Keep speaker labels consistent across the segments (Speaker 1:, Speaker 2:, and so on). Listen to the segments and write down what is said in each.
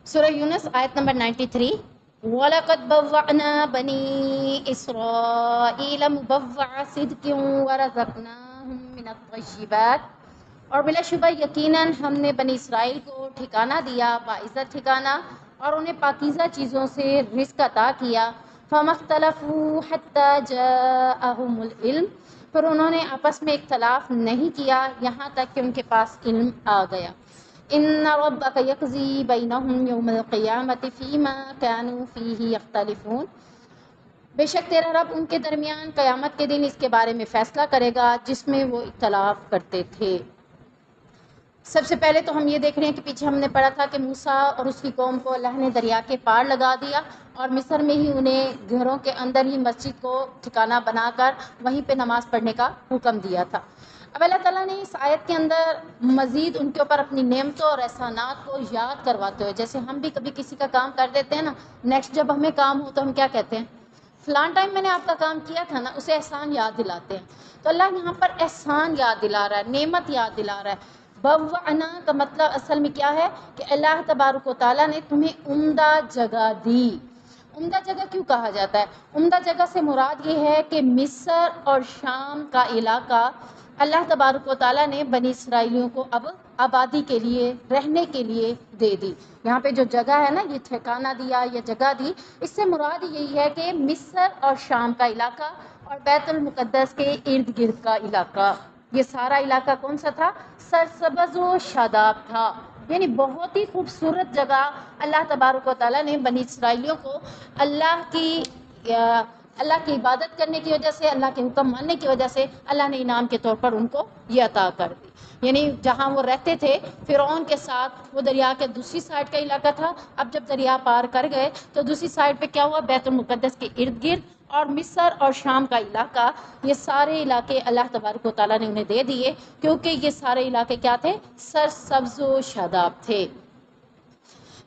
Speaker 1: سورہ یونس آیت نمبر 93. وَلَقَدْ بَوَّعْنَا بَنِي إِسْرَائِيلَ مُبَوَّعَ صِدْقٍ وَرَزَقْنَاهُم مِّنَ الطَّيِّبَاتِ، اور بلا شبہ یقیناً ہم نے بنی اسرائیل کو ٹھکانہ دیا، باعزت ٹھکانہ، اور انہیں پاکیزہ چیزوں سے رزق عطا کیا. فَمَا اخْتَلَفُوا حَتَّىٰ جَاءَهُمُ الْعِلْمُ، پھر انہوں نے آپس میں اختلاف نہیں کیا یہاں تک کہ ان کے پاس علم آ گیا. ان ربک یقضی بینہم یوم القیامۃ فیما کانوا فیہ یختلفون، بے شک تیرا رب ان کے درمیان قیامت کے دن اس کے بارے میں فیصلہ کرے گا جس میں وہ اختلاف کرتے تھے. سب سے پہلے تو ہم یہ دیکھ رہے ہیں کہ پیچھے ہم نے پڑھا تھا کہ موسیٰ اور اس کی قوم کو اللہ نے دریا کے پار لگا دیا اور مصر میں ہی انہیں گھروں کے اندر ہی مسجد کو ٹھکانہ بنا کر وہیں پہ نماز پڑھنے کا حکم دیا تھا. اب اللہ تعالیٰ نے اس آیت کے اندر مزید ان کے اوپر اپنی نعمتوں اور احسانات کو یاد کرواتے ہوئے، جیسے ہم بھی کبھی کسی کا کام کر دیتے ہیں نا، نیکسٹ جب ہمیں کام ہو تو ہم کیا کہتے ہیں؟ فلان ٹائم میں نے آپ کا کام کیا تھا نا، اسے احسان یاد دلاتے ہیں. تو اللہ یہاں پر احسان یاد دلا رہا ہے، نعمت یاد دلا رہا ہے. بوعنا کا مطلب اصل میں کیا ہے کہ اللہ تبارک و تعالیٰ نے تمہیں عمدہ جگہ دی. عمدہ جگہ کیوں کہا جاتا ہے؟ عمدہ جگہ سے مراد یہ ہے کہ مصر اور شام کا علاقہ اللہ تبارک و تعالیٰ نے بنی اسرائیلیوں کو اب آبادی کے لیے، رہنے کے لیے دے دی. یہاں پہ جو جگہ ہے نا، یہ ٹھکانہ دیا، یہ جگہ دی، اس سے مراد یہی ہے کہ مصر اور شام کا علاقہ اور بیت المقدس کے ارد گرد کا علاقہ، یہ سارا علاقہ کون سا تھا؟ سرسبز و شاداب تھا. یعنی بہت ہی خوبصورت جگہ اللہ تبارک و تعالیٰ نے بنی اسرائیلیوں کو اللہ کی عبادت کرنے کی وجہ سے، اللہ کے حکم ماننے کی وجہ سے اللہ نے انعام کے طور پر ان کو یہ عطا کر دی. یعنی جہاں وہ رہتے تھے فرعون کے ساتھ، وہ دریا کے دوسری سائڈ کا علاقہ تھا. اب جب دریا پار کر گئے تو دوسری سائڈ پہ کیا ہوا؟ بیت المقدس کے ارد گرد اور مصر اور شام کا علاقہ، یہ سارے علاقے اللہ تبارک و تعالیٰ نے انہیں دے دیے، کیونکہ یہ سارے علاقے کیا تھے؟ سرسبز و شاداب تھے،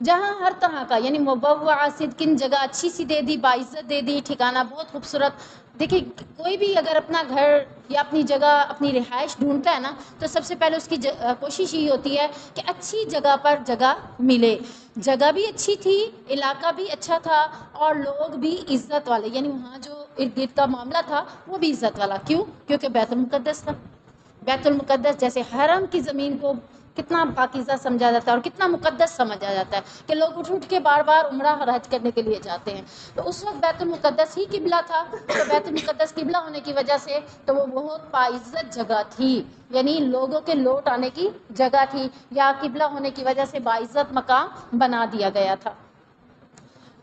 Speaker 1: جہاں ہر طرح کا، یعنی مبوعہ صدقن، جگہ اچھی سی دے دی، باعزت دے دی، ٹھکانہ بہت خوبصورت. دیکھیں کوئی بھی اگر اپنا گھر یا اپنی جگہ، اپنی رہائش ڈھونڈتا ہے نا، تو سب سے پہلے اس کی کوشش یہ ہوتی ہے کہ اچھی جگہ پر جگہ ملے. جگہ بھی اچھی تھی، علاقہ بھی اچھا تھا، اور لوگ بھی عزت والے، یعنی وہاں جو ارد گرد کا معاملہ تھا وہ بھی عزت والا. کیوں؟ کیونکہ بیت المقدس تھا. بیت المقدس جیسے حرم کی زمین کو کتنا پاکیزہ سمجھا جاتا ہے اور کتنا مقدس سمجھا جاتا ہے کہ لوگ اٹھ اٹھ کے بار بار عمرہ اور حج کرنے کے لیے جاتے ہیں. تو اس وقت بیت المقدس ہی قبلہ تھا، تو بیت المقدس قبلہ ہونے کی وجہ سے تو وہ بہت باعزت جگہ تھی، یعنی لوگوں کے لوٹ آنے کی جگہ تھی، یا قبلہ ہونے کی وجہ سے باعزت مقام بنا دیا گیا تھا.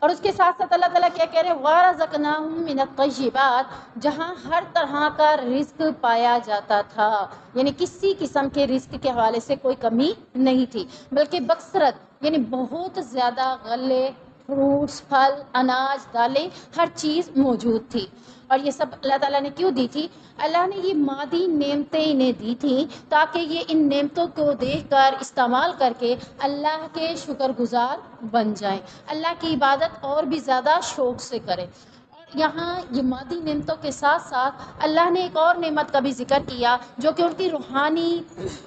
Speaker 1: اور اس کے ساتھ ساتھ اللہ تعالیٰ کیا کہہ رہے ہیں؟ وَرَزَقْنَاهُم مِّنَ الطَّيِّبَاتِ، جہاں ہر طرح کا رزق پایا جاتا تھا، یعنی کسی قسم کے رزق کے حوالے سے کوئی کمی نہیں تھی، بلکہ بکثرت، یعنی بہت زیادہ غلے، فروٹس، پھل، اناج، دالیں، ہر چیز موجود تھی. اور یہ سب اللہ تعالیٰ نے کیوں دی تھی؟ اللہ نے یہ مادی نعمتیں انہیں دی تھیں تاکہ یہ ان نعمتوں کو دیکھ کر، استعمال کر کے اللہ کے شکر گزار بن جائیں، اللہ کی عبادت اور بھی زیادہ شوق سے کریں. اور یہاں یہ مادی نعمتوں کے ساتھ ساتھ اللہ نے ایک اور نعمت کا بھی ذکر کیا، جو کہ ان کی روحانی،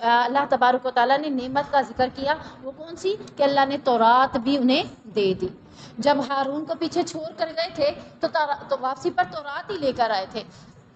Speaker 1: اللہ تبارک و تعالیٰ نے نعمت کا ذکر کیا. وہ کون سی؟ کہ اللہ نے تورات بھی انہیں دے دی. جب ہارون کو پیچھے چھوڑ کر گئے تھے تو واپسی پر تورات ہی لے کر آئے تھے.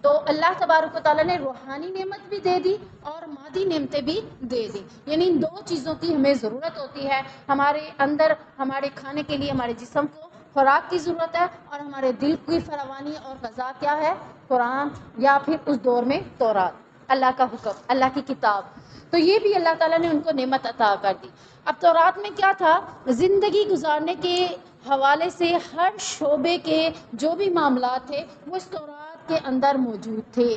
Speaker 1: تو اللہ تبارک و تعالیٰ نے روحانی نعمت بھی دے دی اور مادی نعمتیں بھی دے دی. یعنی ان دو چیزوں کی ہمیں ضرورت ہوتی ہے. ہمارے اندر، ہمارے کھانے کے لیے ہمارے جسم کو خوراک کی ضرورت ہے، اور ہمارے دل کی فراوانی اور غذا کیا ہے؟ قرآن، یا پھر اس دور میں تورات، اللہ کا حکم، اللہ کی کتاب. تو یہ بھی اللہ تعالیٰ نے ان کو نعمت عطا کر دی. اب تورات میں کیا تھا؟ زندگی گزارنے کے حوالے سے ہر شعبے کے جو بھی معاملات تھے وہ اس تورات کے اندر موجود تھے.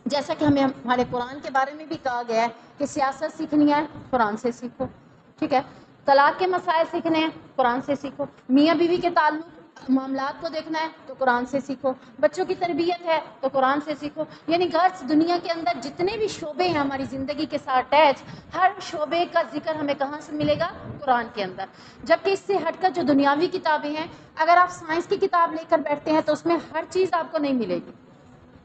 Speaker 1: جیسا کہ ہمیں ہمارے قرآن کے بارے میں بھی کہا گیا ہے کہ سیاست سیکھنی ہے، قرآن سے سیکھو، ٹھیک ہے. طلاق کے مسائل سیکھنے ہیں، قرآن سے سیکھو. میاں بیوی کے تعلق، معاملات کو دیکھنا ہے تو قرآن سے سیکھو. بچوں کی تربیت ہے تو قرآن سے سیکھو. یعنی گھر، دنیا کے اندر جتنے بھی شعبے ہیں ہماری زندگی کے ساتھ اٹیچ، ہر شعبے کا ذکر ہمیں کہاں سے ملے گا؟ قرآن کے اندر. جبکہ اس سے ہٹ کر جو دنیاوی کتابیں ہیں، اگر آپ سائنس کی کتاب لے کر بیٹھتے ہیں تو اس میں ہر چیز آپ کو نہیں ملے گی.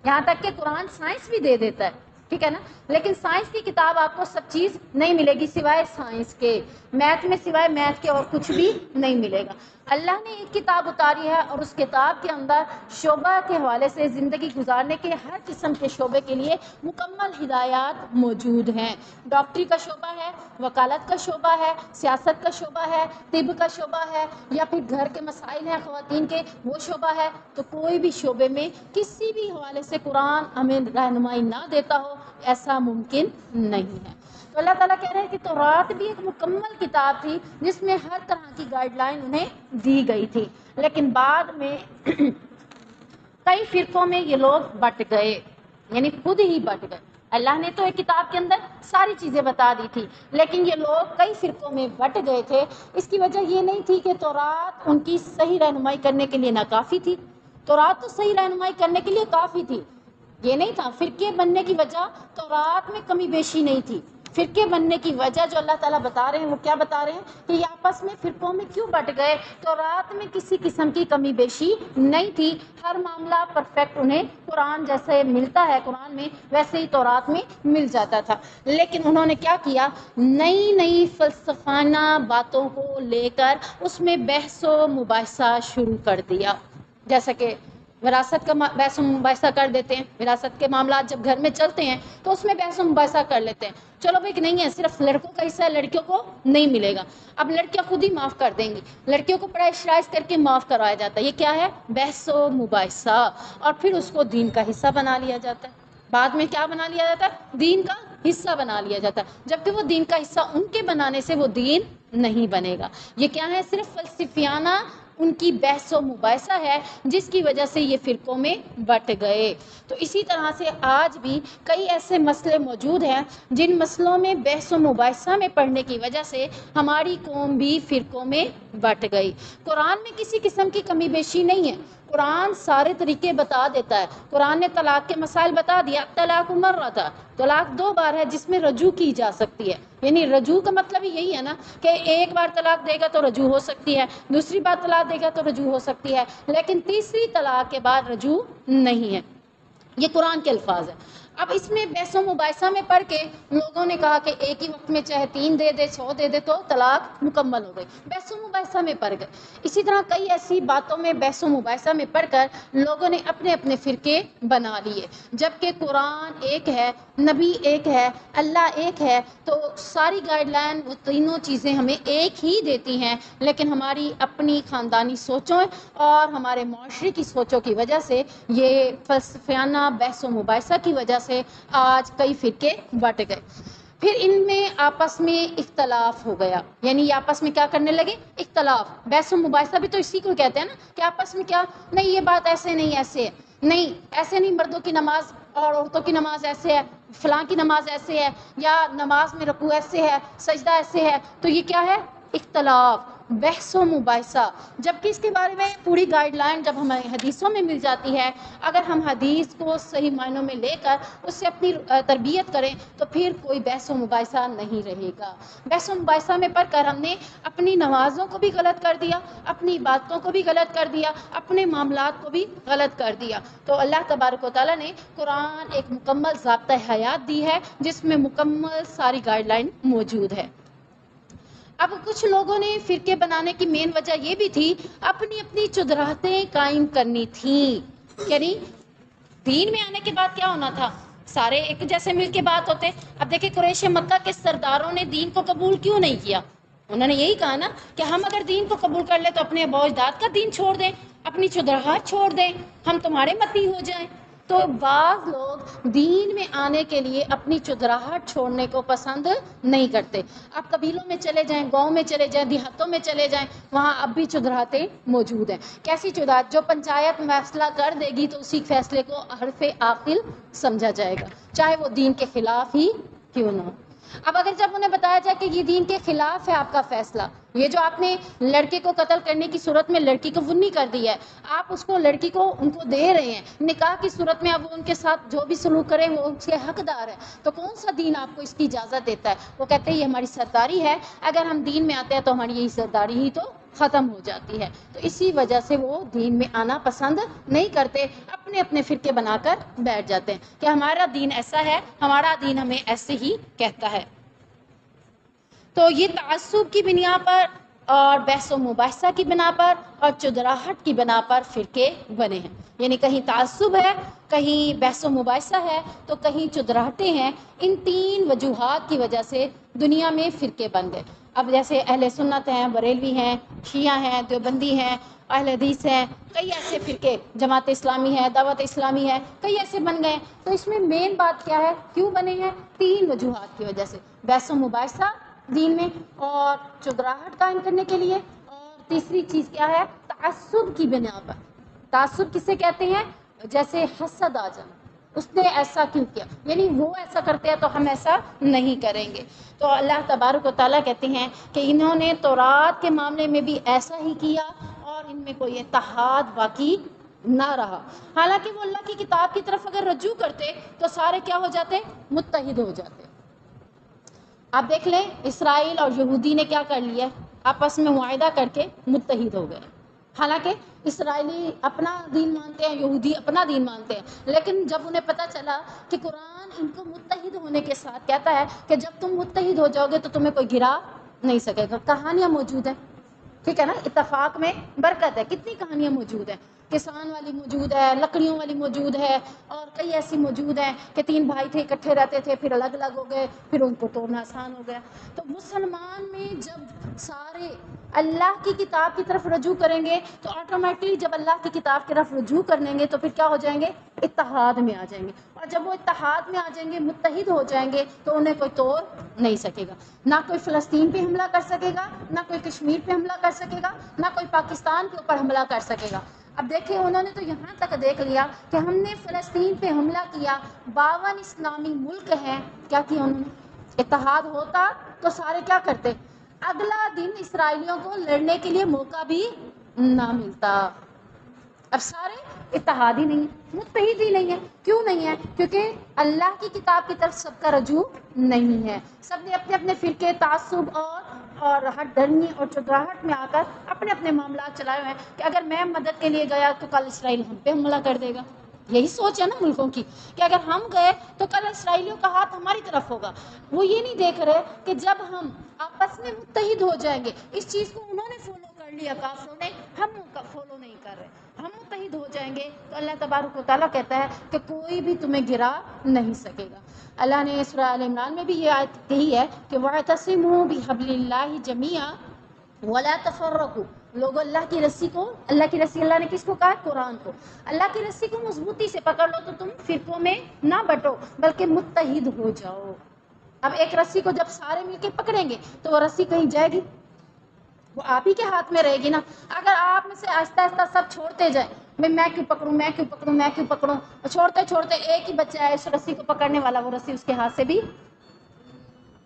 Speaker 1: یہاں تک کہ قرآن سائنس بھی دے دیتا ہے ٹھیک ہے نا. لیکن سائنس کی کتاب آپ کو سب چیز نہیں ملے گی سوائے سائنس کے. میتھ میں سوائے میتھ کے اور کچھ بھی نہیں ملے گا. اللہ نے ایک کتاب اتاری ہے اور اس کتاب کے اندر شعبہ کے حوالے سے زندگی گزارنے کے ہر قسم کے شعبے کے لیے مکمل ہدایات موجود ہیں. ڈاکٹری کا شعبہ ہے, وکالت کا شعبہ ہے, سیاست کا شعبہ ہے, طب کا شعبہ ہے, یا پھر گھر کے مسائل ہیں خواتین کے وہ شعبہ ہے. تو کوئی بھی شعبے میں کسی بھی حوالے سے قرآن ہمیں رہنمائی نہ دیتا ہو ایسا ممکن نہیں ہے. تو اللہ تعالیٰ کہہ رہے ہیں کہ تورات بھی ایک مکمل کتاب تھی جس میں ہر طرح کی گائیڈ لائن انہیں دی گئی تھی. لیکن بعد میں کئی فرقوں میں یہ لوگ بٹ گئے, یعنی خود ہی بٹ گئے. اللہ نے تو ایک کتاب کے اندر ساری چیزیں بتا دی تھی, لیکن یہ لوگ کئی فرقوں میں بٹ گئے تھے. اس کی وجہ یہ نہیں تھی کہ تورات ان کی صحیح رہنمائی کرنے کے لیے ناکافی تھی. تورات تو صحیح رہنمائی کرنے کے لیے کافی تھی, یہ نہیں تھا. فرقے بننے کی وجہ تورات میں کمی بیشی نہیں تھی. فرقے بننے کی وجہ جو اللہ تعالیٰ بتا رہے ہیں وہ کیا بتا رہے ہیں کہ یہ آپس میں فرقوں میں کیوں بٹ گئے. تورات میں کسی قسم کی کمی بیشی نہیں تھی, ہر معاملہ پرفیکٹ انہیں قرآن جیسے ملتا ہے قرآن میں ویسے ہی تورات میں مل جاتا تھا. لیکن انہوں نے کیا کیا, نئی نئی فلسفانہ باتوں کو لے کر اس میں بحث و مباحثہ شروع کر دیا. جیسا کہ وراثت کا بحث و مباحثہ کر دیتے ہیں. وراثت کے معاملات جب گھر میں چلتے ہیں تو اس میں بحث و مباحثہ کر لیتے ہیں. چلو بھائی کہ نہیں ہے, صرف لڑکوں کا حصہ ہے, لڑکیوں کو نہیں ملے گا. اب لڑکیاں خود ہی معاف کر دیں گی, لڑکیوں کو پرائز کر کے معاف کروایا جاتا ہے. یہ کیا ہے, بحث و مباحثہ. اور پھر اس کو دین کا حصہ بنا لیا جاتا ہے. بعد میں کیا بنا لیا جاتا ہے, دین کا حصہ بنا لیا جاتا ہے, جبکہ وہ دین کا حصہ ان کے بنانے سے وہ دین نہیں بنے گا. یہ کیا ہے, صرف فلسفیانہ ان کی بحث و مباحثہ ہے جس کی وجہ سے یہ فرقوں میں بٹ گئے. تو اسی طرح سے آج بھی کئی ایسے مسئلے موجود ہیں جن مسئلوں میں بحث و مباحثہ میں پڑھنے کی وجہ سے ہماری قوم بھی فرقوں میں بٹ گئی. قرآن میں کسی قسم کی کمی بیشی نہیں ہے, قرآن سارے طریقے بتا دیتا ہے. قرآن نے طلاق کے مسائل بتا دیا, طلاق مرہ تھا, طلاق 2 بار ہے جس میں رجوع کی جا سکتی ہے. یعنی رجوع کا مطلب یہی ہے نا کہ ایک بار طلاق دے گا تو رجوع ہو سکتی ہے, دوسری بار طلاق دے گا تو رجوع ہو سکتی ہے, لیکن تیسری طلاق کے بعد رجوع نہیں ہے. یہ قرآن کے الفاظ ہیں. اب اس میں بحث و مباحثہ میں پڑھ کے لوگوں نے کہا کہ ایک ہی وقت میں چاہے 3 دے دے 6 دے دے تو طلاق مکمل ہو گئی. بحث و مباحثہ میں پڑ گئے. اسی طرح کئی ایسی باتوں میں بحث و مباحثہ میں پڑھ کر لوگوں نے اپنے اپنے فرقے بنا لیے, جبکہ قرآن ایک ہے, نبی ایک ہے, اللہ ایک ہے. تو ساری گائیڈ لائن وہ تینوں چیزیں ہمیں ایک ہی دیتی ہیں, لیکن ہماری اپنی خاندانی سوچوں اور ہمارے معاشرے کی سوچوں کی وجہ سے, یہ فلسفیانہ بحث و مباحثہ کی وجہ سے آج کئی فرقے بٹ گئے. پھر ان میں آپس میں اختلاف ہو گیا, یعنی یہ آپس میں کیا کرنے لگے, اختلاف. بحث و مباحثہ بھی تو اسی کو کہتے ہیں نا کہ آپس میں کیا, نہیں یہ بات ایسے نہیں ایسے ہے, نہیں ایسے نہیں, مردوں کی نماز اور عورتوں کی نماز ایسے ہے, فلاں کی نماز ایسے ہے, یا نماز میں رکوع ایسے ہے, سجدہ ایسے ہے. تو یہ کیا ہے, اختلاف, بحث و مباحثہ. جبکہ اس کے بارے میں پوری گائیڈ لائن جب ہمیں حدیثوں میں مل جاتی ہے, اگر ہم حدیث کو صحیح معنوں میں لے کر اس سے اپنی تربیت کریں تو پھر کوئی بحث و مباحثہ نہیں رہے گا. بحث و مباحثہ میں پڑھ کر ہم نے اپنی نمازوں کو بھی غلط کر دیا, اپنی باتوں کو بھی غلط کر دیا, اپنے معاملات کو بھی غلط کر دیا. تو اللہ تبارک و تعالیٰ نے قرآن ایک مکمل ضابطۂ حیات دی ہے جس میں مکمل ساری گائیڈ لائن موجود ہے. اب کچھ لوگوں نے فرقے بنانے کی مین وجہ یہ بھی تھی, اپنی اپنی چودراہتیں قائم کرنی تھیں. یعنی دین میں آنے کے بعد کیا ہونا تھا, سارے ایک جیسے مل کے بات ہوتے. اب دیکھیں قریش مکہ کے سرداروں نے دین کو قبول کیوں نہیں کیا, انہوں نے یہی کہا نا کہ ہم اگر دین کو قبول کر لیں تو اپنے ابا و اجداد کا دین چھوڑ دیں, اپنی چودراہت چھوڑ دیں, ہم تمہارے متی ہو جائیں. تو بعض لوگ دین میں آنے کے لیے اپنی چودراہٹ چھوڑنے کو پسند نہیں کرتے. آپ قبیلوں میں چلے جائیں, گاؤں میں چلے جائیں, دیہاتوں میں چلے جائیں, وہاں اب بھی چودراہتیں موجود ہیں. کیسی چودراہت, جو پنچایت فیصلہ کر دے گی تو اسی فیصلے کو حرف عاقل سمجھا جائے گا, چاہے وہ دین کے خلاف ہی کیوں نہ ہو. اب اگر جب انہیں بتایا جائے کہ یہ دین کے خلاف ہے آپ کا فیصلہ, یہ جو آپ نے لڑکے کو قتل کرنے کی صورت میں لڑکی کو ونی کر دی ہے، آپ اس کو لڑکی کو ان کو دے رہے ہیں، نکاح کی صورت میں اب وہ ان کے ساتھ جو بھی سلوک کریں وہ اس کے حقدار ہے، تو کون سا دین آپ کو اس کی اجازت دیتا ہے؟ وہ کہتے ہیں یہ ہماری سرداری ہے، اگر ہم دین میں آتے ہیں تو ہماری یہی سرداری ہی تو ختم ہو جاتی ہے۔ تو اسی وجہ سے وہ دین میں آنا پسند نہیں کرتے، اپنے اپنے فرقے بنا کر بیٹھ جاتے ہیں کہ ہمارا دین ایسا ہے، ہمارا دین ہمیں ایسے ہی کہتا ہے۔ تو یہ تعصب کی بنا پر اور بحث و مباحثہ کی بنا پر اور چدراہٹ کی بنا پر فرقے بنے ہیں، یعنی کہیں تعصب ہے، کہیں بحث و مباحثہ ہے، تو کہیں چدراہٹیں ہیں۔ ان تین وجوہات کی وجہ سے دنیا میں فرقے بن گئے۔ اب جیسے اہل سنت ہیں، بریلوی ہیں، شیعہ ہیں، دیوبندی ہیں، اہل حدیث ہیں، کئی ایسے فرقے، جماعت اسلامی ہے، دعوت اسلامی ہے، کئی ایسے بن گئے۔ تو اس میں مین بات کیا ہے، کیوں بنے ہیں؟ تین وجوہات کی وجہ سے، بحث و مباحثہ دین میں، اور چدراہٹ قائم کرنے کے لیے، اور تیسری چیز کیا ہے، تعصب کی بنا پر۔ تعصب کسے کہتے ہیں؟ جیسے حسد آ جانا، اس نے ایسا کیوں کیا، یعنی وہ ایسا کرتے ہیں تو ہم ایسا نہیں کریں گے۔ تو اللہ تبارک و تعالیٰ کہتے ہیں کہ انہوں نے تورات کے معاملے میں بھی ایسا ہی کیا اور ان میں کوئی اتحاد باقی نہ رہا، حالانکہ وہ اللہ کی کتاب کی طرف اگر رجوع کرتے تو سارے کیا ہو جاتے؟ متحد ہو جاتے۔ آپ دیکھ لیں اسرائیل اور یہودی نے کیا کر لیا، آپس میں معاہدہ کر کے متحد ہو گئے، حالانکہ اسرائیلی اپنا دین مانتے ہیں، یہودی اپنا دین مانتے ہیں، لیکن جب انہیں پتہ چلا کہ قرآن ان کو متحد ہونے کے ساتھ کہتا ہے کہ جب تم متحد ہو جاؤ گے تو تمہیں کوئی گرا نہیں سکے گا۔ کہانیاں موجود ہیں، ٹھیک ہے نا، اتفاق میں برکت ہے، کتنی کہانیاں موجود ہیں، کسان والی موجود ہے، لکڑیوں والی موجود ہے، اور کئی ایسی موجود ہیں کہ تین بھائی تھے، اکٹھے رہتے تھے، پھر الگ الگ ہو گئے، پھر ان کو توڑنا آسان ہو گیا۔ تو مسلمان میں جب سارے اللہ کی کتاب کی طرف رجوع کریں گے تو آٹومیٹکلی جب اللہ کی کتاب کی طرف رجوع کریں گے تو پھر کیا ہو جائیں گے؟ اتحاد میں آ جائیں گے، اور جب وہ اتحاد میں آ جائیں گے، متحد ہو جائیں گے، تو انہیں کوئی توڑ نہیں سکے گا، نہ کوئی فلسطین پہ حملہ کر سکے گا، نہ کوئی کشمیر پہ حملہ کر سکے گا، نہ کوئی پاکستان کے اوپر حملہ کر سکے گا۔ اب دیکھیں انہوں نے تو یہاں تک دیکھ لیا کہ ہم نے فلسطین پہ حملہ کیا، 52 اسلامی ملک ہیں، کیا کیا انہوں نے؟ اتحاد ہوتا تو سارے کیا کرتے؟ اگلا دن اسرائیلیوں کو لڑنے کے لیے موقع بھی نہ ملتا۔ اب سارے اتحاد ہی نہیں ہے، متحد ہی نہیں ہے۔ کیوں نہیں ہے؟ کیونکہ اللہ کی کتاب کی طرف سب کا رجوع نہیں ہے، سب نے اپنے اپنے فرقے، تعصب اور ہٹ ڈرنی اور چدراہٹ میں آ کر اپنے اپنے معاملات چلائے ہوئے ہیں کہ اگر میں مدد کے لیے گیا تو کل اسرائیل ہم پہ حملہ کر دے گا۔ یہی سوچ ہے نا ملکوں کی کہ اگر ہم گئے تو کل اسرائیلیوں کا ہاتھ ہماری طرف ہوگا۔ وہ یہ نہیں دیکھ رہے کہ جب ہم آپس میں متحد ہو جائیں گے، اس چیز کو انہوں نے فالو کر لیا کافروں نے، ہم فالو نہیں کر رہے، ہم متحد ہو جائیں گے تو اللہ تبارک و تعالیٰ کہتا ہے کہ کوئی بھی تمہیں گرا نہیں سکے گا۔ اللہ نے سورہ آل عمران میں بھی یہ آیت کہی ہے کہ وَاعْتَصِمُوا بِحَبْلِ اللَّهِ جَمِيعًا وَلَا تَفَرَّقُوا۔ لوگوں اللہ کی رسی کو، اللہ کی رسی اللہ نے کس کو کہا؟ قرآن کو۔ اللہ کی رسی کو مضبوطی سے پکڑ لو تو تم فرقوں میں نہ بٹو بلکہ متحد ہو جاؤ۔ اب ایک رسی کو جب سارے مل کے پکڑیں گے تو وہ رسی کہیں جائے گی؟ وہ آپ ہی کے ہاتھ میں رہے گی نا۔ اگر آپ میں سے آہستہ آہستہ سب چھوڑتے جائیں، میں کیوں پکڑوں، میں کیوں پکڑوں، میں کیوں پکڑوں، چھوڑتے چھوڑتے ایک ہی بچہ ہے اس رسی کو پکڑنے والا، وہ رسی اس کے ہاتھ سے بھی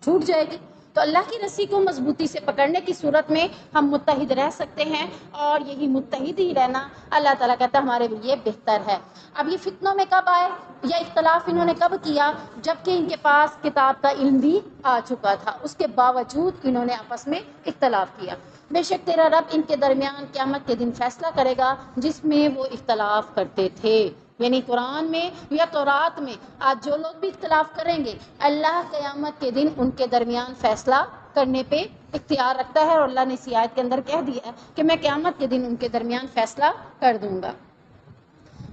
Speaker 1: چھوٹ جائے گی۔ تو اللہ کی رسی کو مضبوطی سے پکڑنے کی صورت میں ہم متحد رہ سکتے ہیں، اور یہی متحد ہی رہنا اللہ تعالیٰ کہتا ہے ہمارے لیے بہتر ہے۔ اب یہ فتنوں میں کب آئے یا اختلاف انہوں نے کب کیا؟ جبکہ ان کے پاس کتاب کا علم بھی آ چکا تھا، اس کے باوجود انہوں نے آپس میں اختلاف کیا۔ بے شک تیرا رب ان کے درمیان قیامت کے دن فیصلہ کرے گا جس میں وہ اختلاف کرتے تھے، یعنی قرآن میں یا تورات میں آج جو لوگ بھی اختلاف کریں گے، اللہ قیامت کے دن ان کے درمیان فیصلہ کرنے پہ اختیار رکھتا ہے، اور اللہ نے اسی آیت کے اندر کہہ دیا ہے کہ میں قیامت کے دن ان کے درمیان فیصلہ کر دوں گا۔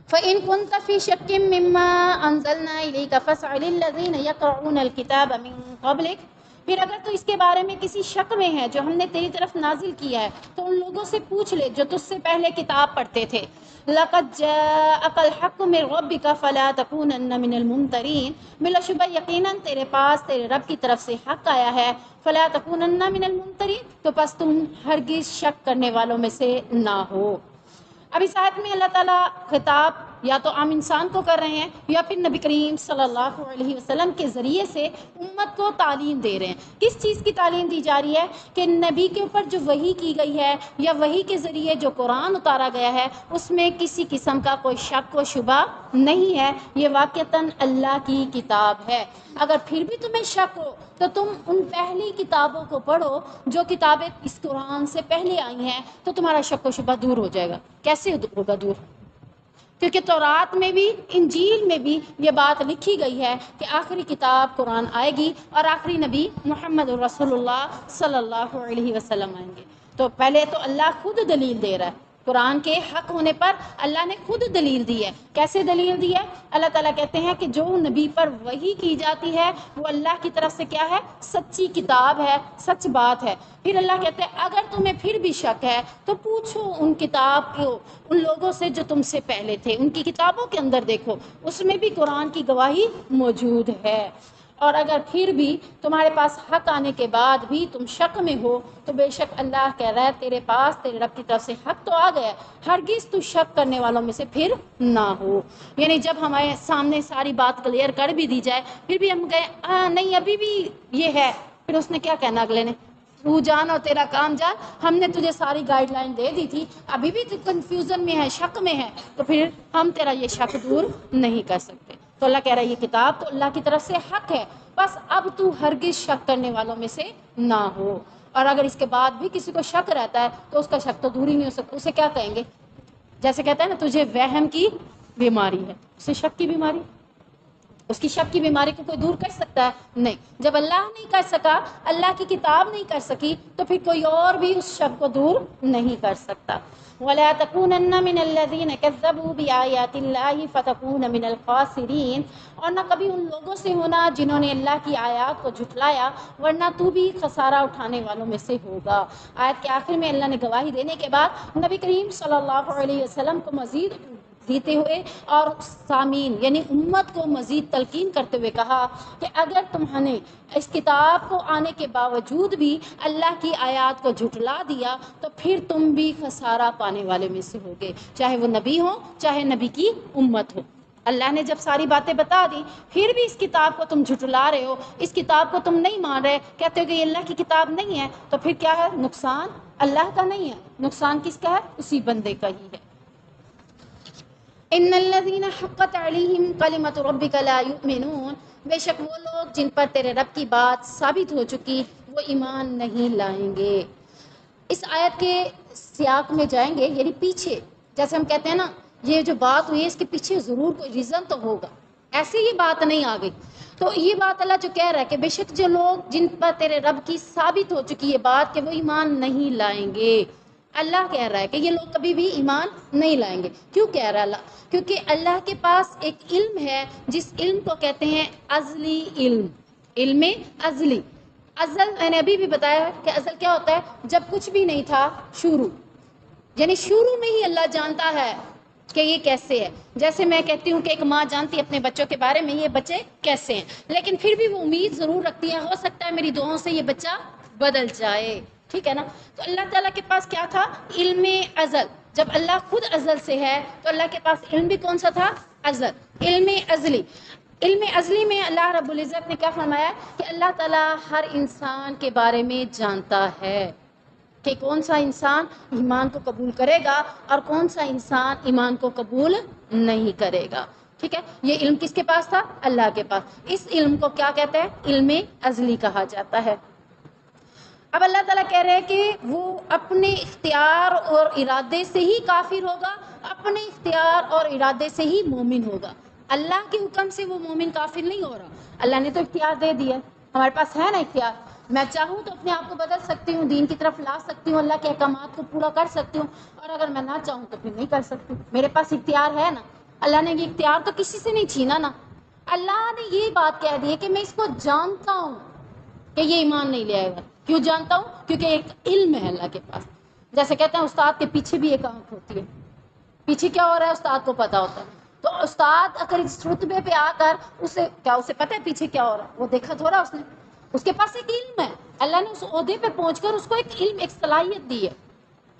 Speaker 1: فَإِن كُنتَ فِي شَكٍّ مِّمَّا أَنزَلْنَا إِلَيْكَ فَاسْأَلِ الَّذِينَ يَقْرَؤُونَ الْكِتَابَ مِن قَبْلِكَ۔ پھر اگر تو اس کے بارے میں کسی شک میں ہے جو ہم نے تیری طرف نازل کیا ہے تو ان لوگوں سے پوچھ لے جو تجھ سے پہلے کتاب پڑھتے تھے۔ لَقَدْ جَاءَكَ الْحَقُّ مِن رَّبِّكَ فَلَا تَكُونَنَّ مِنَ الْمُمْتَرِينَ۔ بلا شبہ یقیناً تیرے پاس تیرے رب کی طرف سے حق آیا ہے، فَلَا تَكُونَنَّ مِنَ الْمُمْتَرِينَ، تو پس تم ہرگز شک کرنے والوں میں سے نہ ہو۔ اب اس آیت میں اللہ تعالیٰ خطاب یا تو عام انسان کو کر رہے ہیں یا پھر نبی کریم صلی اللہ علیہ وسلم کے ذریعے سے امت کو تعلیم دے رہے ہیں۔ کس چیز کی تعلیم دی جا رہی ہے؟ کہ نبی کے اوپر جو وحی کی گئی ہے یا وحی کے ذریعے جو قرآن اتارا گیا ہے اس میں کسی قسم کا کوئی شک و شبہ نہیں ہے، یہ واقعتاً اللہ کی کتاب ہے۔ اگر پھر بھی تمہیں شک ہو تو تم ان پہلی کتابوں کو پڑھو جو کتابیں اس قرآن سے پہلے آئی ہیں، تو تمہارا شک و شبہ دور ہو جائے گا۔ کیسے ہوگا دور؟ کیونکہ تورات میں بھی انجیل میں بھی یہ بات لکھی گئی ہے کہ آخری کتاب قرآن آئے گی اور آخری نبی محمد رسول اللہ صلی اللہ علیہ وسلم آئیں گے۔ تو پہلے تو اللہ خود دلیل دے رہا ہے، قرآن کے حق ہونے پر اللہ نے خود دلیل دی ہے۔ کیسے دلیل دی ہے؟ اللہ تعالیٰ کہتے ہیں کہ جو نبی پر وحی کی جاتی ہے وہ اللہ کی طرف سے کیا ہے؟ سچی کتاب ہے، سچ بات ہے۔ پھر اللہ کہتے ہیں اگر تمہیں پھر بھی شک ہے تو پوچھو ان کتاب کو، ان لوگوں سے جو تم سے پہلے تھے، ان کی کتابوں کے اندر دیکھو، اس میں بھی قرآن کی گواہی موجود ہے۔ اور اگر پھر بھی تمہارے پاس حق آنے کے بعد بھی تم شک میں ہو تو بے شک اللہ کہہ رہا ہے تیرے پاس تیرے رب کی طرف سے حق تو آ گیا ہے، ہرگز تو شک کرنے والوں میں سے پھر نہ ہو۔ یعنی جب ہمارے سامنے ساری بات کلیئر کر بھی دی جائے پھر بھی ہم کہیں نہیں ابھی بھی یہ ہے، پھر اس نے کیا کہنا اگلے نے؟ تو جان اور تیرا کام جان، ہم نے تجھے ساری گائیڈ لائن دے دی تھی، ابھی بھی تو کنفیوژن میں ہے، شک میں ہے، تو پھر ہم تیرا یہ شک دور نہیں کر سکتے۔ تو اللہ کہہ رہا ہے یہ کتاب تو اللہ کی طرف سے حق ہے، بس اب تو ہرگز شک کرنے والوں میں سے نہ ہو۔ اور اگر اس کے بعد بھی کسی کو شک رہتا ہے تو اس کا شک تو دور ہی نہیں ہو سکتا، اسے کیا کہیں گے؟ جیسے کہتے ہیں نا تجھے وہم کی بیماری ہے، اسے شک کی بیماری، اس کی شک کی بیماری کو کوئی دور کر سکتا ہے؟ نہیں۔ جب اللہ نہیں کر سکا، اللہ کی کتاب نہیں کر سکی، تو پھر کوئی اور بھی اس شک کو دور نہیں کر سکتا۔ وَلَا تَكُونَنَّ مِنَ الَّذِينَ كَذَّبُوا بِآيَاتِ اللَّهِ فَتَكُونَ مِنَ الْخَاسِرِينَ، اور نہ کبھی ان لوگوں سے ہونا جنہوں نے اللہ کی آیات کو جھٹلایا، ورنہ تو بھی خسارہ اٹھانے والوں میں سے ہوگا۔ آیت کے آخر میں اللہ نے گواہی دینے کے بعد نبی کریم صلی اللہ علیہ وسلم کو مزید دیتے ہوئے اور سامعین یعنی امت کو مزید تلقین کرتے ہوئے کہا کہ اگر تمہیں اس کتاب کو آنے کے باوجود بھی اللہ کی آیات کو جھٹلا دیا تو پھر تم بھی خسارہ پانے والے میں سے ہوگے، چاہے وہ نبی ہو چاہے نبی کی امت ہو۔ اللہ نے جب ساری باتیں بتا دی پھر بھی اس کتاب کو تم جھٹلا رہے ہو، اس کتاب کو تم نہیں مان رہے، کہتے ہو کہ یہ اللہ کی کتاب نہیں ہے، تو پھر کیا ہے؟ نقصان اللہ کا نہیں ہے، نقصان کس کا ہے؟ اسی بندے کا ہی ہے۔ ان الذين حقت عليهم كلمة ربك لا يؤمنون، بے شک وہ لوگ جن پر تیرے رب کی بات ثابت ہو چکی وہ ایمان نہیں لائیں گے۔ اس آیت کے سیاق میں جائیں گے، یعنی پیچھے جیسے ہم کہتے ہیں نا یہ جو بات ہوئی ہے اس کے پیچھے ضرور کوئی ریزن تو ہوگا، ایسے یہ بات نہیں آ گئی۔ تو یہ بات اللہ جو کہہ رہا ہے کہ بے شک جو لوگ جن پر تیرے رب کی ثابت ہو چکی یہ بات کہ وہ ایمان نہیں لائیں گے، اللہ کہہ رہا ہے کہ یہ لوگ کبھی بھی ایمان نہیں لائیں گے۔ کیوں کہہ رہا ہے اللہ؟ کیونکہ اللہ کے پاس ایک علم ہے جس علم کو کہتے ہیں ازلی علم، علم ازلی۔ ازل میں نے ابھی بھی بتایا کہ ازل کیا ہوتا ہے؟ جب کچھ بھی نہیں تھا، شروع، یعنی شروع میں ہی اللہ جانتا ہے کہ یہ کیسے ہے۔ جیسے میں کہتی ہوں کہ ایک ماں جانتی ہے اپنے بچوں کے بارے میں یہ بچے کیسے ہیں، لیکن پھر بھی وہ امید ضرور رکھتی ہے ہو سکتا ہے میری دعاؤں سے یہ بچہ بدل جائے، ٹھیک ہے نا؟ تو اللہ تعالیٰ کے پاس کیا تھا؟ علم ازل۔ جب اللہ خود ازل سے ہے تو اللہ کے پاس علم بھی کون سا تھا؟ ازل، علم ازلی۔ علم ازلی میں اللہ رب العزت نے کیا فرمایا کہ اللہ تعالیٰ ہر انسان کے بارے میں جانتا ہے کہ کون سا انسان ایمان کو قبول کرے گا اور کون سا انسان ایمان کو قبول نہیں کرے گا، ٹھیک ہے؟ یہ علم کس کے پاس تھا؟ اللہ کے پاس۔ اس علم کو کیا کہتے ہیں؟ علم ازلی کہا جاتا ہے۔ اب اللہ تعالیٰ کہہ رہے ہیں کہ وہ اپنے اختیار اور ارادے سے ہی کافر ہوگا، اپنے اختیار اور ارادے سے ہی مومن ہوگا۔ اللہ کے حکم سے وہ مومن کافر نہیں ہو رہا، اللہ نے تو اختیار دے دیا، ہمارے پاس ہے نا اختیار، میں چاہوں تو اپنے آپ کو بدل سکتی ہوں، دین کی طرف لا سکتی ہوں، اللہ کے احکامات کو پورا کر سکتی ہوں، اور اگر میں نہ چاہوں تو پھر نہیں کر سکتی، میرے پاس اختیار ہے نا۔ اللہ نے یہ اختیار تو کسی سے نہیں چھینا نا۔ اللہ نے یہ بات کہہ دی ہے کہ میں اس کو جانتا ہوں کہ یہ ایمان نہیں لے آئے گا۔ کیوں جانتا ہوں؟ کیونکہ ایک علم ہے اللہ کے پاس۔ جیسے کہتے ہیں استاد کے پیچھے بھی ایک آنکھ ہوتی ہے، پیچھے کیا ہو رہا ہے استاد کو پتا ہوتا ہے۔ تو استاد اگر اس رتبے پہ آ کر اسے پتا ہے پیچھے کیا ہو رہا ہے؟ وہ دیکھا تھوڑا اس نے، اس کے پاس ایک علم ہے، اللہ نے اس عہدے پہ پہنچ کر اس کو ایک علم، ایک صلاحیت دی ہے،